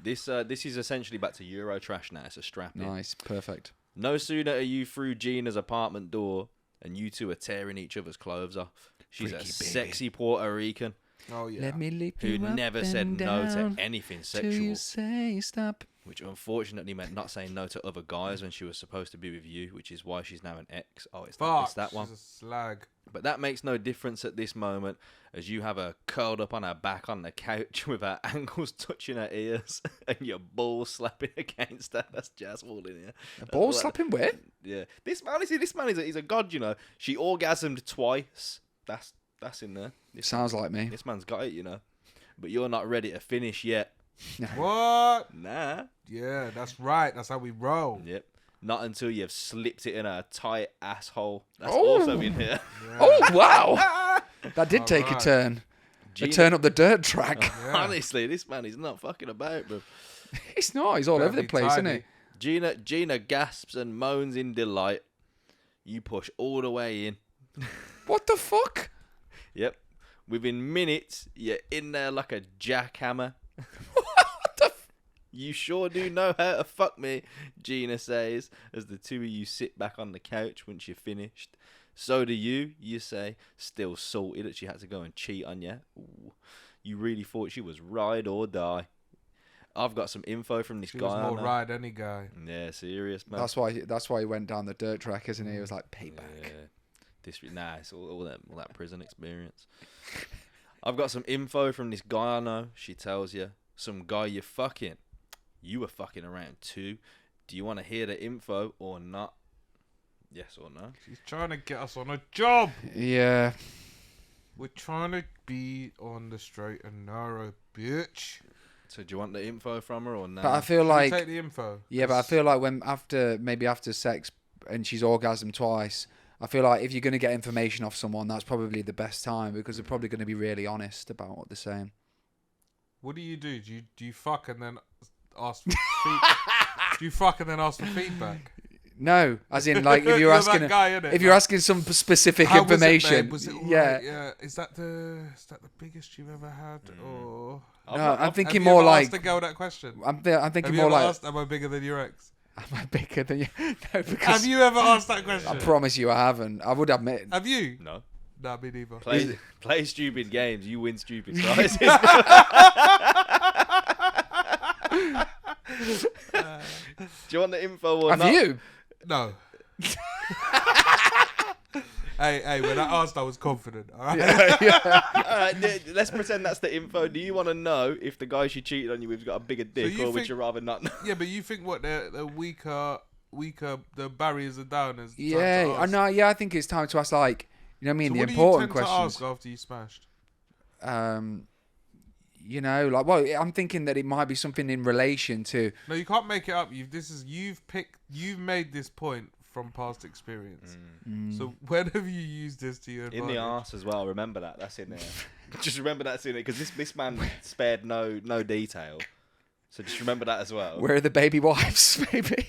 This is essentially back to Euro trash now. It's a strap in. Nice, perfect. No sooner are you through Gina's apartment door and you two are tearing each other's clothes off. She's Freaky a baby. sexy Puerto Rican Oh yeah. Let me lift who you up never said and no down to anything till sexual, you say stop. which unfortunately meant not saying no to other guys when she was supposed to be with you, which is why she's now an ex. Oh, it's Fuck. that one. She's a slag. But that makes no difference at this moment, as you have her curled up on her back on the couch with her ankles touching her ears and your balls slapping against her. That's Jazz Wall in here. A ball slapping where? Yeah. This man is a god, you know. She orgasmed twice. That's in there. Sounds like me. This man's got it, you know. But you're not ready to finish yet. What? Nah. Yeah, that's right. That's how we roll. Yep. Not until you've slipped it in a tight asshole. That's Oh. also in here. Yeah. Oh, wow. That did take a Alright. turn. Gina- A turn up the dirt track. Yeah. Honestly, this man is not fucking about, bro. He's not. He's all over the Very place, isn't tidy. he? Gina gasps and moans in delight. You push all the way in. What the fuck? Yep. Within minutes, you're in there like a jackhammer. What the You sure do know how to fuck me, Gina says, as the two of you sit back on the couch once you're finished. So do you say, still salty that she had to go and cheat on you. Ooh. You really thought she was ride or die. I've got some info from this She guy. was I more know. ride any guy. Yeah, serious, man. That's why he went down the dirt track, isn't he? He was like, payback. Yeah. It's all that prison experience. I've got some info from this guy I know. She tells you, some guy you're fucking. You were fucking around too. Do you want to hear the info or not? Yes or no? She's trying to get us on a job. Yeah. We're trying to be on the straight and narrow, bitch. So do you want the info from her or no? But I feel Should we like, take the info. yeah, but I feel like when after sex and she's orgasmed twice, I feel like if you're going to get information off someone, that's probably the best time because they're probably going to be really honest about what they're saying. What do? Do you fuck and then ask for do you fuck and then ask for feedback? No, as in like if you're You're asking that guy, innit? if you're asking some specific How was it, information, babe? Was it all yeah. right? Yeah. Is that the biggest you've ever had? Or No, I'm thinking have you more ever like asked a girl that question? I'm Have thinking you more ever like asked, am I bigger than your ex? am I bigger than you? No, because Have you ever asked that question? I promise you I haven't. I would admit. Have you? No. Nah, me neither. Play stupid games. You win stupid prizes. Do you want the info or Have not? you? No. Hey, when I asked, I was confident. All right. Let's pretend that's the info. Do you want to know if the guy she cheated on you with's got a bigger dick, you or would think- you rather not know? Yeah, but you think what the weaker, the barriers are down as time to Yeah, I ask. know. Yeah, I think it's time to ask, like, you know what I mean, So the what important do you tend questions. to ask after you smashed? You know, like, well, I'm thinking that it might be something in relation to. No, you can't make it up. You've made this point from past experience. So when have you used this to your advantage? In the arse as well. Remember that. That's in there. Just remember that's in it because this man spared no detail. So just remember that as well. Where are the baby wipes, baby?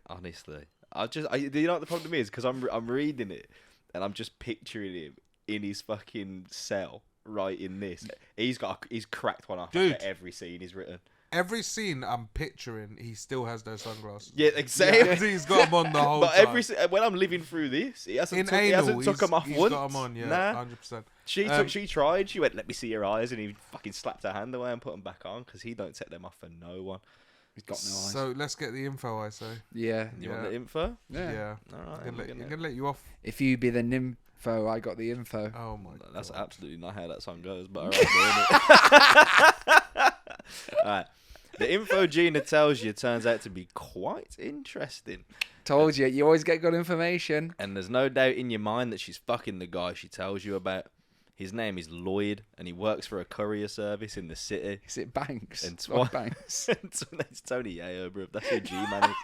Honestly, you know what the problem is? Because I'm reading it and I'm just picturing him in his fucking cell writing this. He's cracked one off Dude. after every scene he's written. Every scene I'm picturing, he still has those sunglasses. Yeah, exactly. He's got them on the whole But time. when I'm living through this, he hasn't In took, he anal, hasn't took them off he's once. got them on, yeah, Nah. 100%. She tried. She went, "Let me see your eyes," and he fucking slapped her hand away and put them back on because he don't take them off for no one. He's got no eyes. So let's get the info, I say. Yeah. You want Yeah. the info? Yeah. All right. I'm gonna let you off. If you be the nympho, I got the info. Oh my god. That's absolutely not how that song goes, but alright. Alright. The info Gina tells you turns out to be quite interesting. Told you, you always get good information. And there's no doubt in your mind that she's fucking the guy she tells you about. His name is Lloyd, and he works for a courier service in the city. Is it Banks? And Not Banks. It's Tony Yayo, bro. That's your G man.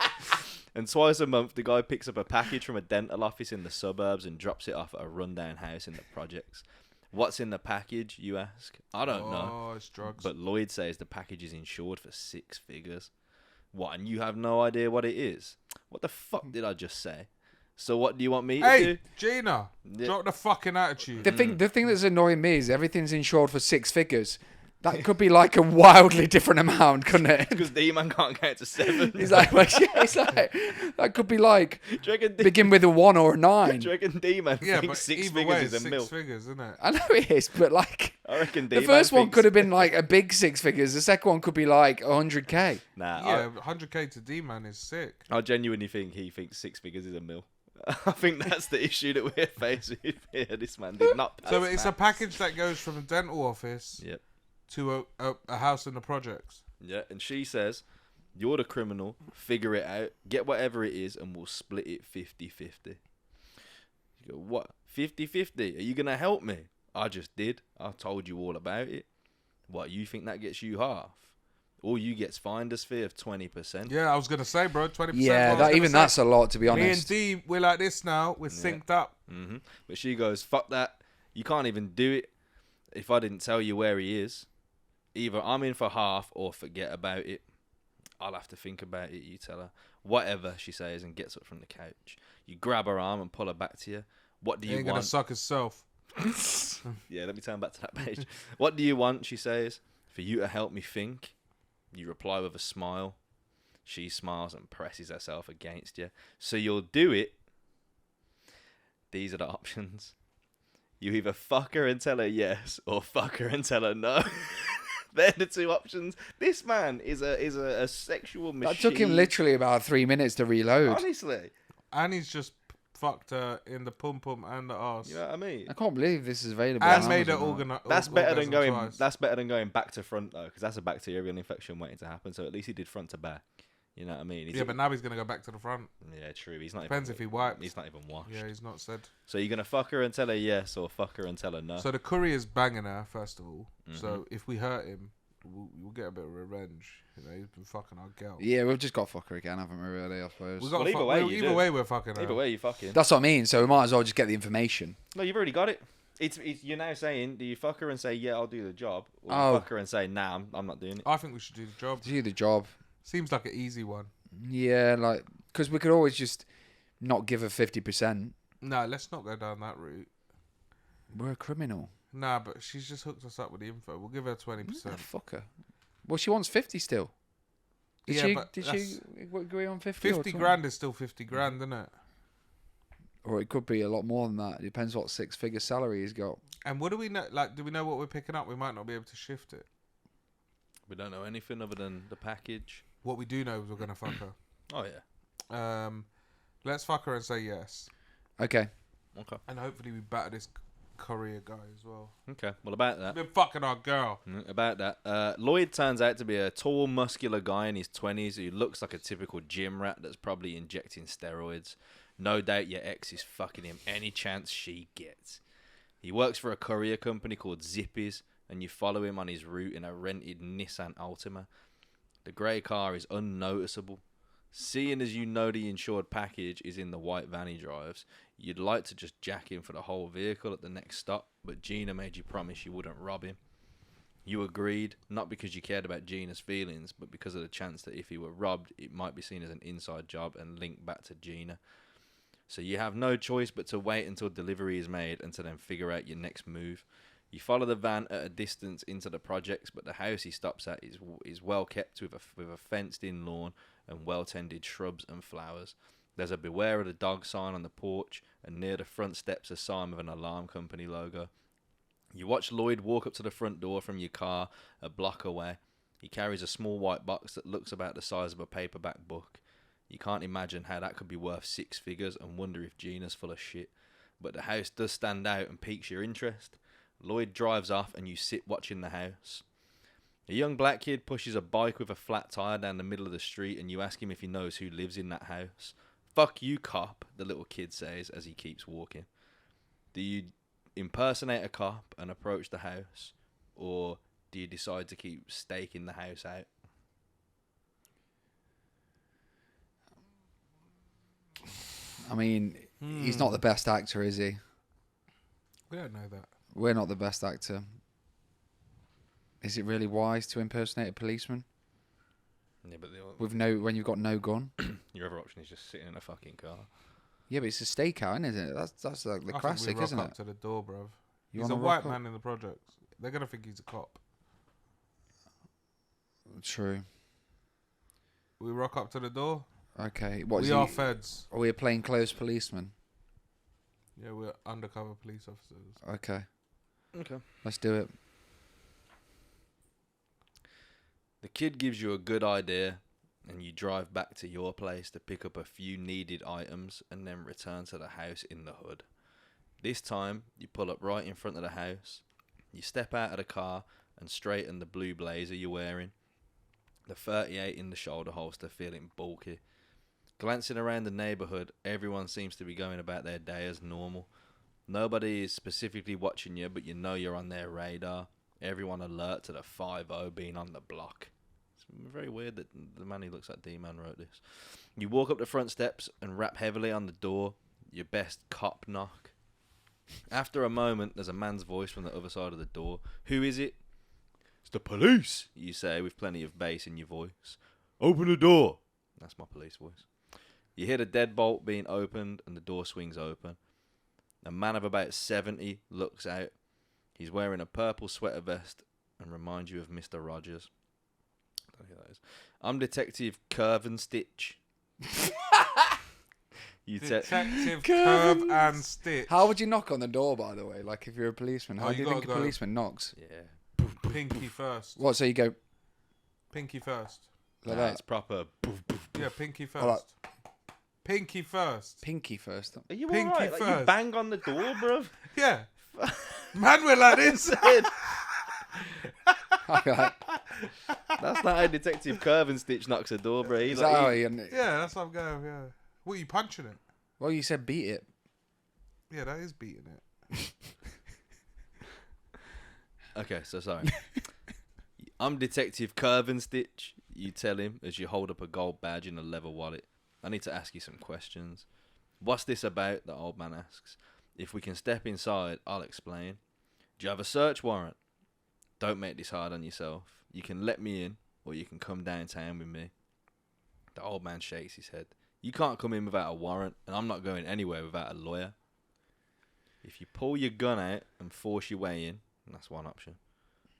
And twice a month, the guy picks up a package from a dental office in the suburbs and drops it off at a rundown house in the projects. What's in the package, you ask? I don't know. Oh, it's drugs. But Lloyd says the package is insured for 6 figures. What, and you have no idea what it is? What the fuck did I just say? So what do you want me to Hey, do? Gina, drop the fucking attitude. The thing that's annoying me is everything's insured for 6 figures. That could be like a wildly different amount, couldn't it? Because D-Man can't count to 7. He's like, that could be like, Do you reckon begin with a 1 or a 9. Do you reckon D-Man Yeah, thinks but 6 either figures way, is a it's mil? 6 figures, isn't it? I know it is, but like, I reckon the D-Man first one thinks- could have been like a big 6 figures. The second one could be like 100k. Nah, Yeah, 100k to D-Man is sick. I genuinely think he thinks 6 figures is a mil. I think that's the issue that we're facing here. This man did not pass So it's a maths. package that goes from a dental office Yep. to a house in the projects. Yeah, and she says, "You're the criminal. Figure it out. Get whatever it is, and we'll split it 50-50." You go, "What? 50-50? Are you gonna help me?" "I just did. I told you all about it." "What? You think that gets you half? All you get's finder's fee of 20%." Yeah, I was gonna say, bro, 20%. Yeah, that's a lot, to be Me and honest. D, we're like this now. We're synced up. But she goes, "Fuck that. You can't even do it if I didn't tell you where he is. Either I'm in for half or forget about it." "I'll have to think about it," you tell her. "Whatever," she says, and gets up from the couch. You grab her arm and pull her back to you. "What do He you ain't gonna want?" suck himself. Yeah, let me turn back to that page. "What do you want?" she says. "For you to help me think." You reply with a smile. She smiles and presses herself against you. "So you'll do it?" These are the options. You either fuck her and tell her yes, or fuck her and tell her no. They're the two options. This man is a sexual machine. That took him literally about 3 minutes to reload. Honestly. And he's just fucked her in the pum pum and the arse. You know what I mean? I can't believe this is available. And on made her Amazon, right? That's better than going. Twice. That's better than going back to front though, because that's a bacterial infection waiting to happen. So at least he did front to back. You know what I mean? Yeah, but now he's gonna go back to the front. Yeah, true. He's not. Depends even, if he wipes. He's not even washed. Yeah, he's not said. So you're gonna fuck her and tell her yes, or fuck her and tell her no. So the courier's banging her first of all. Mm-hmm. So if we hurt him, we'll get a bit of revenge. You know, he's been fucking our girl. Yeah, we've just got to fuck her again, haven't we, really, I suppose. We got Well, either way, you either do. way, we're fucking her. Either way, you fucking. That's what I mean, so we might as well just get the information. No, you've already got it. It's you're now saying, do you fuck her and say yeah, I'll do the job, or Oh. you fuck her and say nah, I'm not doing it. I think we should do the job. Do the job. Seems like an easy one. Yeah, like, because we could always just not give her 50%. No, let's not go down that route. We're a criminal. Nah, but she's just hooked us up with the info. We'll give her 20%. Ah, fuck her. Well, she wants 50 still. Did Yeah, she? but Did she agree on 50? 50 grand is still 50 grand, isn't it? Or it could be a lot more than that. It depends what 6-figure salary he's got. And what do we know? Like, do we know what we're picking up? We might not be able to shift it. We don't know anything other than the package. What we do know is we're gonna fuck her. Oh yeah. Let's fuck her and say yes. Okay. Okay. And hopefully we batter this courier guy as well. Okay. Well, about that. Been fucking our girl. About that. Lloyd turns out to be a tall, muscular guy in his 20s who looks like a typical gym rat that's probably injecting steroids. No doubt your ex is fucking him any chance she gets. He works for a courier company called Zippy's, and you follow him on his route in a rented Nissan Altima. The grey car is unnoticeable. Seeing as you know the insured package is in the white van he drives, you'd like to just jack him for the whole vehicle at the next stop, but Gina made you promise you wouldn't rob him. You agreed, not because you cared about Gina's feelings, but because of the chance that if he were robbed, it might be seen as an inside job and linked back to Gina. So you have no choice but to wait until delivery is made and to then figure out your next move. You follow the van at a distance into the projects, but the house he stops at is well kept with a fenced-in lawn and well-tended shrubs and flowers. There's a beware of the dog sign on the porch, and near the front steps a sign with an alarm company logo. You watch Lloyd walk up to the front door from your car a block away. He carries a small white box that looks about the size of a paperback book. You can't imagine how that could be worth 6 figures and wonder if Gina's full of shit. But the house does stand out and piques your interest. Lloyd drives off and you sit watching the house. A young black kid pushes a bike with a flat tyre down the middle of the street and you ask him if he knows who lives in that house. "Fuck you, cop," the little kid says as he keeps walking. Do you impersonate a cop and approach the house, or do you decide to keep staking the house out? I mean, he's not the best actor, is he? We don't know that. We're not the best actor. Is it really wise to impersonate a policeman Yeah, but when you've got no gun? your other option is just sitting in a fucking car. Yeah, but it's a stakeout, isn't it? That's like the I classic, think we isn't rock it? up to the door, bruv. You He's a wanna white rock up? man in the projects. They're gonna think he's a cop. True. We rock up to the door. Okay. What is We he? are feds. Are we a plainclothes policeman? Yeah, we're undercover police officers. Okay. Okay. Let's do it. The kid gives you a good idea, and you drive back to your place to pick up a few needed items and then return to the house in the hood. This time, you pull up right in front of the house. You step out of the car and straighten the blue blazer you're wearing. The 38 in the shoulder holster feeling bulky. Glancing around the neighbourhood, everyone seems to be going about their day as normal. Nobody is specifically watching you, but you know you're on their radar. Everyone alert to the 5-0 being on the block. It's very weird that the man who looks like D-Man wrote this. You walk up the front steps and rap heavily on the door. Your best cop knock. After a moment, there's a man's voice from the other side of the door. "Who is it?" "It's the police," you say with plenty of bass in your voice. "Open the door." That's my police voice. You hear the deadbolt being opened and the door swings open. A man of about 70 looks out. He's wearing a purple sweater vest and reminds you of Mr. Rogers. I don't know who that is. "I'm Detective Curve and Stitch." Detective Curve and Stitch. How would you knock on the door, by the way? Like, if you're a policeman, how Oh, do you you think a gotta go- policeman knocks? Yeah. Pinky first. What? So you go Pinky first. like Nah, that? it's proper. Yeah, pinky first. Alright. Pinky first. Pinky first. Are you Pinky alright? Like, you first. bang on the door, bruv. Yeah. Man, we're like this. Alright. That's not how Detective Curve and Stitch knocks a door, bro. Is that how you- Yeah, that's what I'm going. Yeah. What, are you punching it? Well, you said beat it. Yeah, that is beating it. Okay, so sorry. "I'm Detective Curve and Stitch," you tell him as you hold up a gold badge in a leather wallet. "I need to ask you some questions." "What's this about?" the old man asks. "If we can step inside, I'll explain." "Do you have a search warrant?" "Don't make this hard on yourself. You can let me in, or you can come downtown with me." The old man shakes his head. "You can't come in without a warrant, and I'm not going anywhere without a lawyer." If you pull your gun out and force your way in, that's one option.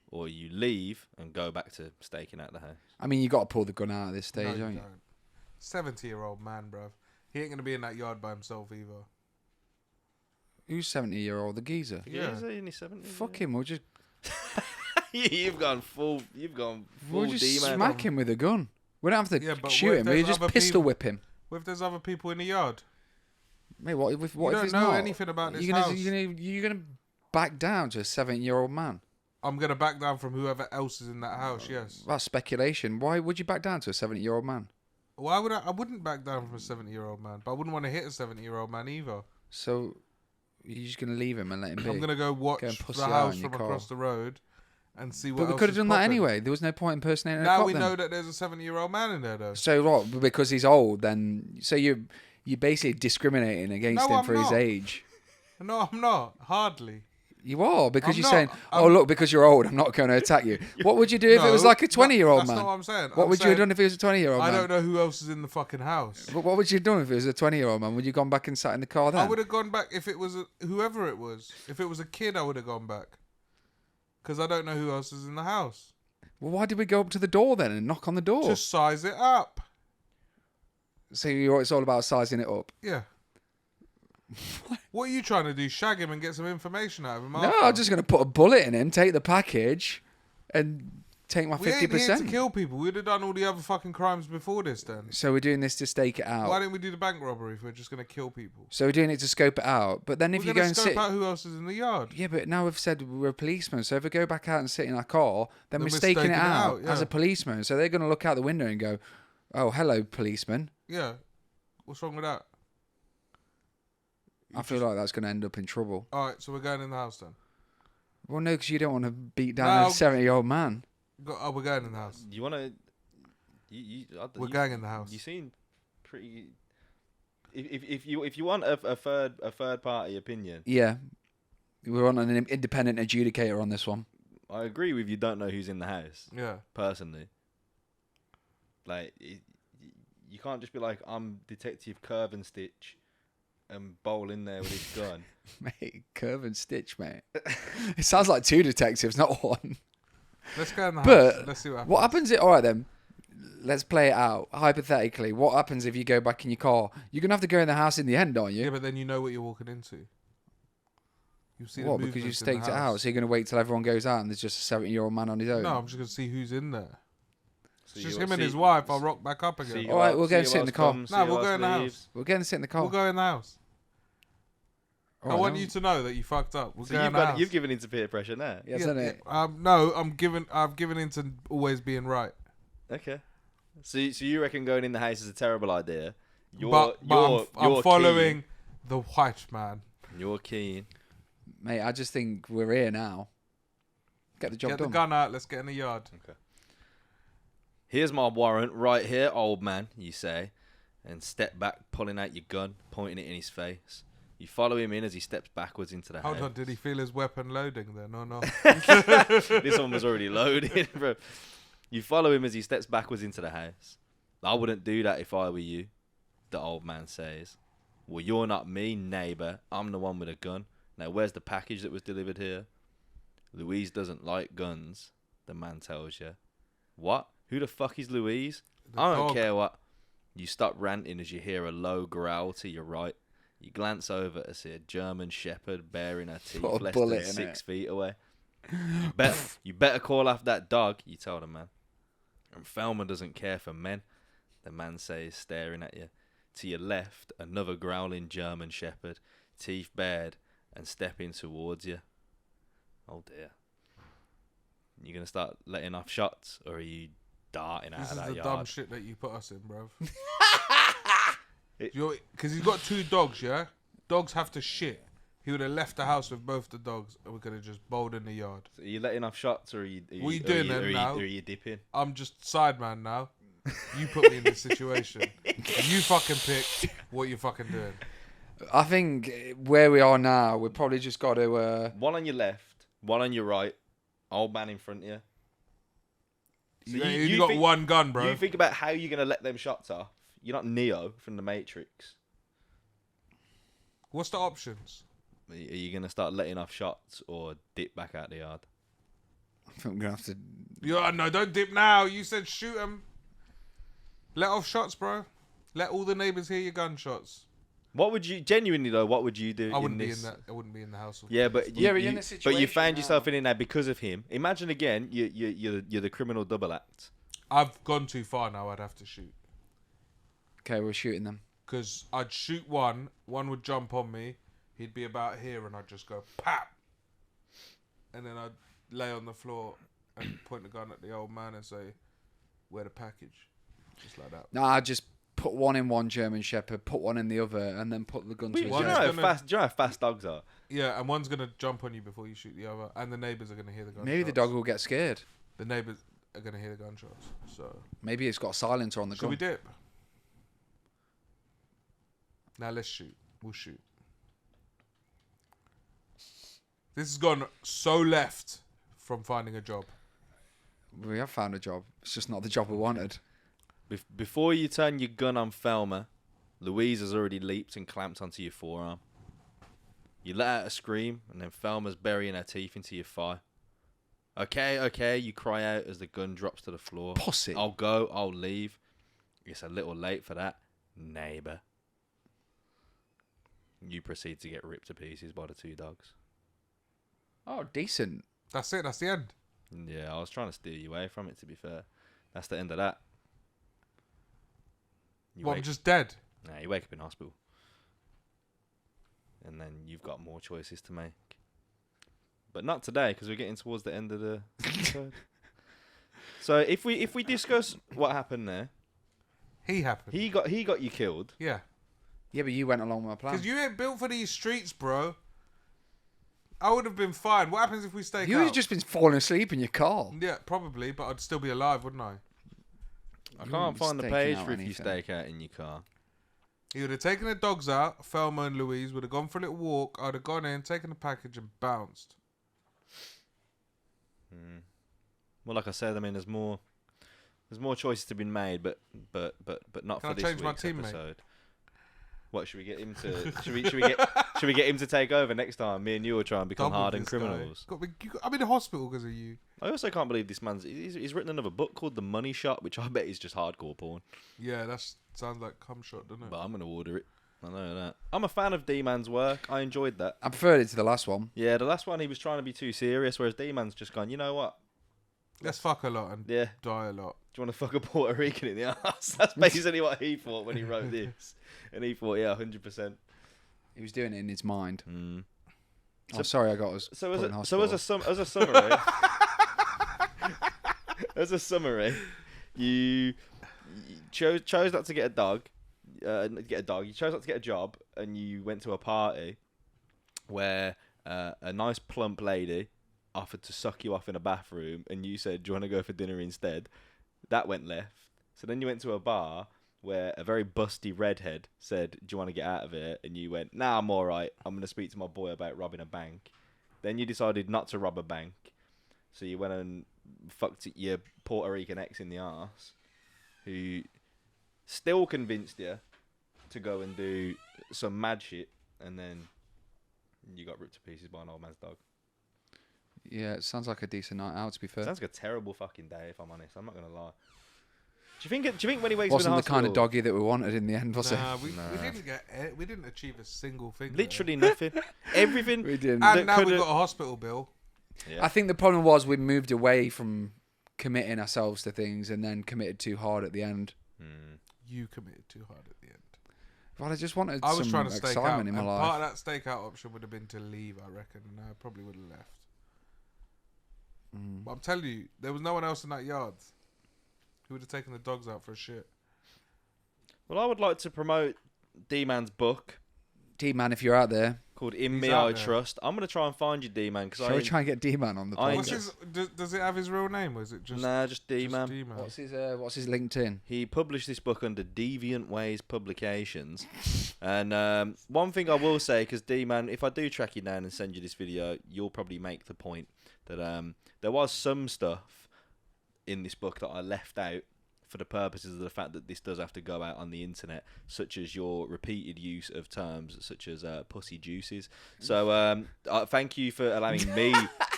Or you leave and go back to staking out the house. I mean, you got to pull the gun out at this No, stage, you don't you? don't. 70-year-old man, bruv. He ain't going to be in that yard by himself either. Who's 70-year-old? The geezer. Yeah. He's in his 70s. Fuck him. We'll just You've gone full we'll just D-man. smack him with a gun. We don't have to Yeah, but shoot what if him. there's We just other pistol people- whip him. What if there's other people in the yard? Mate, what if You don't it's know not? anything about this you're gonna, house. You're gonna back down to a 70-year-old man. I'm gonna back down from whoever else is in that house. Yes. That's speculation. Why would you back down to a 70-year-old man? Why would I? I wouldn't back down from a 70-year-old man, but I wouldn't want to hit a 70-year-old man either. So you're just gonna leave him and let him be? I'm gonna go watch Go and pussy the out house in your from car. across the road and see what But we else could have is done that popping. anyway. There was no point impersonating a Now cop we then. know that there's a 70-year-old man in there, though. So what? Because he's old, then so you're basically discriminating against No, him I'm for his not. age. No, I'm not. Hardly. You are because I'm you're not. saying, "Oh, look, because you're old, I'm not going to attack you." What would you do if it was No, like a 20-year-old that's man? not what I'm saying. What I'm would you have saying done if it was a 20-year-old man? I don't know who else is in the fucking house. But what would you have done if it was a 20-year-old man? Would you have gone back and sat in the car then? I would have gone back if it was whoever it was. If it was a kid, I would have gone back. Because I don't know who else is in the house. Well, why did we go up to the door then and knock on the door? Just size it up. So it's all about sizing it up. Yeah. What are you trying to do? Shag him and get some information out of him? No, after? I'm just going to put a bullet in him, take the package, and take my We ain't here to 50%. kill people. We'd have done all the other fucking crimes before this then. So we're doing this to stake it out. Why didn't we do the bank robbery if we're just going to kill people? So we're doing it to scope it out. But then if We're you go going and to scope sit... out who else is in the yard. Yeah, but now we've said we're a policeman. So if we go back out and sit in our car, then Then we're we're staking it staking it out out, yeah. as a policeman. So they're going to look out the window and go, "Oh, hello, policeman." Yeah. What's wrong with that? I feel like that's going to end up in trouble. All right, so we're going in the house then. Well, no, because you don't want to beat down No. a 70-year-old man. We're going in the house. You want to? We're going in the house. You seem pretty. If you want a third party opinion, Yeah. We want an independent adjudicator on this one. I agree with you. Don't know who's in the house. Yeah. Personally, like you can't just be like, I'm Detective Curve and Stitch, and bowl in there with his gun. Mate, Curve and Stitch, mate. It sounds like two detectives, not one. Let's go in the But house. Let's see what happens. what happens if... All right, then. Let's play it out. Hypothetically, what happens if you go back in your car? You're going to have to go in the house in the end, aren't you? Yeah, but then you know what you're walking into. You see What, the because you movements in the staked it out? house. So you're going to wait till everyone goes out and there's just a 70-year-old man on his own? No, I'm just going to see who's in there. So It's just you him and see- his wife. I'll rock back up see again. who All right, else- we'll go and see sit who in the else car. comes, No, see who we'll go else in the leaves. house. We're going to sit in the car. We'll go in the house. All I right, want then. you to know that you fucked up. We'll So go in you've the house. you've given into peer pressure now. Yeah, isn't it? No, I've given into always being right. Okay. So you reckon going in the house is a terrible idea? But I'm following the white man. You're keen. Mate, I just think we're here now. Get the job Get done. the gun out. Let's get in the yard. Okay. Here's my warrant right here, old man, you say, and step back, pulling out your gun, pointing it in his face. You follow him in as he steps backwards into the Hold house. on, did he feel his weapon loading then? No, no. This one was already loaded, bro. You follow him as he steps backwards into the house. I wouldn't do that if I were you, the old man says. Well, you're not me, neighbour. I'm the one with a gun. Now, where's the package that was delivered here? Louise doesn't like guns, the man tells you. What? Who the fuck is Louise? The I don't dog. care what. You stop ranting as you hear a low growl to your right. You glance over to see a German shepherd bearing her teeth Put a less bullet than in 6 it. feet away. You better call off that dog, you tell the man. And Thelma doesn't care for men, the man says, staring at you. To your left, another growling German shepherd, teeth bared, and stepping towards you. Oh dear. You gonna start letting off shots, or are you darting out This of is that the yard? dumb shit that you put us in, bruv. Because he's got 2 dogs, yeah? Dogs have to shit. He would have left the house with both the dogs, and we could have just bowled in the yard. So are you letting off shots, or are you? What are you doing then now? Or are you dipping? I'm just sideman now. You put me in this situation. You fucking pick what you're fucking doing. I think where we are now, we've probably just got to... One on your left, one on your right, old man in front of you. So you got think, one gun, bro. You think about how you're gonna let them shots off. You're not Neo from the Matrix. What's the options? Are you gonna start letting off shots or dip back out the yard? I think I'm going to have to... Yeah, no, don't dip now. You said shoot him. Let off shots, bro. Let all the neighbours hear your gunshots. What would you genuinely though? What would you do? I wouldn't in be this? in that. I wouldn't be in the house. Yeah, but Yeah, but you're in a but you situation found now. yourself in there because of him. Imagine again, you're the criminal double act. I've gone too far now. I'd have to shoot. Okay, we're shooting them. Because I'd shoot one would jump on me, he'd be about here, and I'd just go pap, and then I'd lay on the floor and point the gun at the old man and say, "Where the package?" Just like that. No, I just put one in one German Shepherd, put one in the other, and then put the gun to Do his you know head. how fast dogs are? Yeah, and one's gonna jump on you before you shoot the other, and the neighbours are gonna hear the gunshots. Maybe the dog will get scared. The neighbours are gonna hear the gunshots. So Maybe it's got a silencer on the should gun. we dip? Now let's shoot. We'll shoot. This has gone so left from finding a job. We have found a job. It's just not the job we wanted. Before you turn your gun on Thelma, Louise has already leaped and clamped onto your forearm. You let out a scream, and then Thelma's burying her teeth into your thigh. Okay, you cry out as the gun drops to the floor. Pussy. I'll go, I'll leave. It's a little late for that, neighbour. You proceed to get ripped to pieces by the two dogs. Oh, decent. That's it. That's the end. Yeah, I was trying to steer you away from it, to be fair. That's the end of that. I'm just dead. Nah, you wake up in hospital. And then you've got more choices to make. But not today, because we're getting towards the end of the episode. So if we discuss what happened there, He happened. he got you killed. Yeah. Yeah, but you went along with my plan. Because you ain't built for these streets, bro. I would have been fine. What happens if we stake You out? would have just been falling asleep in your car. Yeah, probably, but I'd still be alive, wouldn't I? I You can't wouldn't find the be page staking for out if you anything. stake out in your car. He would have taken the dogs out. Thelma and Louise would have gone for a little walk. I'd have gone in, taken the package, and bounced. Well, like I said, I mean, there's more choices to be made, but not Can for I this change my week's teammate? episode. What should we get him to? should we get him to take over next time? Me and you will try and become Double hardened this guy. criminals. I'm in the hospital because of you. I also can't believe this man's. He's written another book called The Money Shot, which I bet is just hardcore porn. Yeah, that sounds like cum shot, doesn't it? But I'm gonna order it. I know that. I'm a fan of D-Man's work. I enjoyed that. I preferred it to the last one. Yeah, the last one he was trying to be too serious, whereas D-Man's just gone. You know what? Let's fuck a lot and Yeah. die a lot. Do you want to fuck a Puerto Rican in the ass? That's basically what he thought when he wrote this, and he thought, yeah, 100%. He was doing it in his mind. Mm. Oh, sorry, I got us. So put in as hospital. a summary, as a summary, you chose not to get a dog, You chose not to get a job, and you went to a party where a nice plump lady offered to suck you off in a bathroom, and you said, "Do you want to go for dinner instead?" That went left. So then you went to a bar where a very busty redhead said, "Do you want to get out of here?" And you went, "Nah, I'm all right. I'm going to speak to my boy about robbing a bank." Then you decided not to rob a bank. So you went and fucked your Puerto Rican ex in the arse, who still convinced you to go and do some mad shit, and then you got ripped to pieces by an old man's dog. Yeah, it sounds like a decent night out, to be fair. Sounds like a terrible fucking day, if I'm honest. I'm not going to lie. Do you think when he wakes up Wasn't in the hospital, kind of doggy that we wanted in the end, was it? Nah, we Nah. we didn't achieve a single thing. literally nothing, everything. We didn't. there. that And now we've coulda- got a hospital bill. Yeah. I think the problem was we moved away from committing ourselves to things and then committed too hard at the end. You committed too hard at the end. Well, I just wanted I was some trying to stake out, excitement in and my life. part of that stakeout option would have been to leave. I reckon. No, I probably would have left. But I'm telling you, there was no one else in that yard who would have taken the dogs out for a shit. Well, I would like to promote D-Man's book D-Man, if you're out there, called In He's Me out I there. Trust. I'm going to try and find you, D-Man, shall we because try and get D-Man on the I- podcast? What's his? Does it have his real name, or is it just just D-Man. D-Man? What's his LinkedIn? He published this book under Deviant Ways Publications. And one thing I will say, because D-Man, if I do track you down and send you this video, you'll probably make the point that there was some stuff in this book that I left out for the purposes of the fact that this does have to go out on the internet, such as your repeated use of terms such as pussy juices. So thank you for allowing me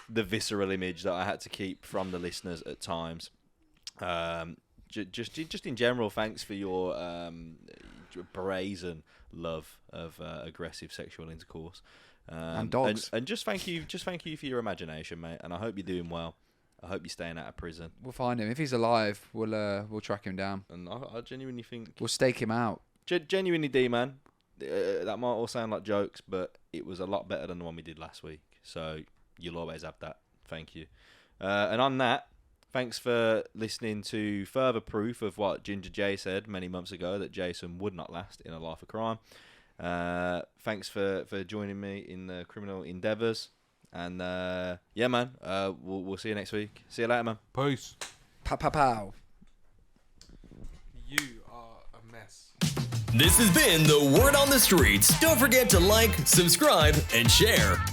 the visceral image that I had to keep from the listeners at times. Just in general, thanks for your brazen love of aggressive sexual intercourse. And dogs. And just thank you for your imagination, mate. And I hope you're doing well. I hope you're staying out of prison. We'll find him. If he's alive, we'll track him down. And I genuinely think We'll stake him out. Genuinely, D-Man. That might all sound like jokes, but it was a lot better than the one we did last week. So you'll always have that. Thank you. And on that, thanks for listening to further proof of what Ginger J said many months ago, that Jason would not last in a life of crime. Thanks for joining me in the criminal endeavours. And yeah, man, we'll see you next week. See you later, man. Peace. Pow, pow, pow. You are a mess. This has been the Word on the Streets. Don't forget to like, subscribe, and share.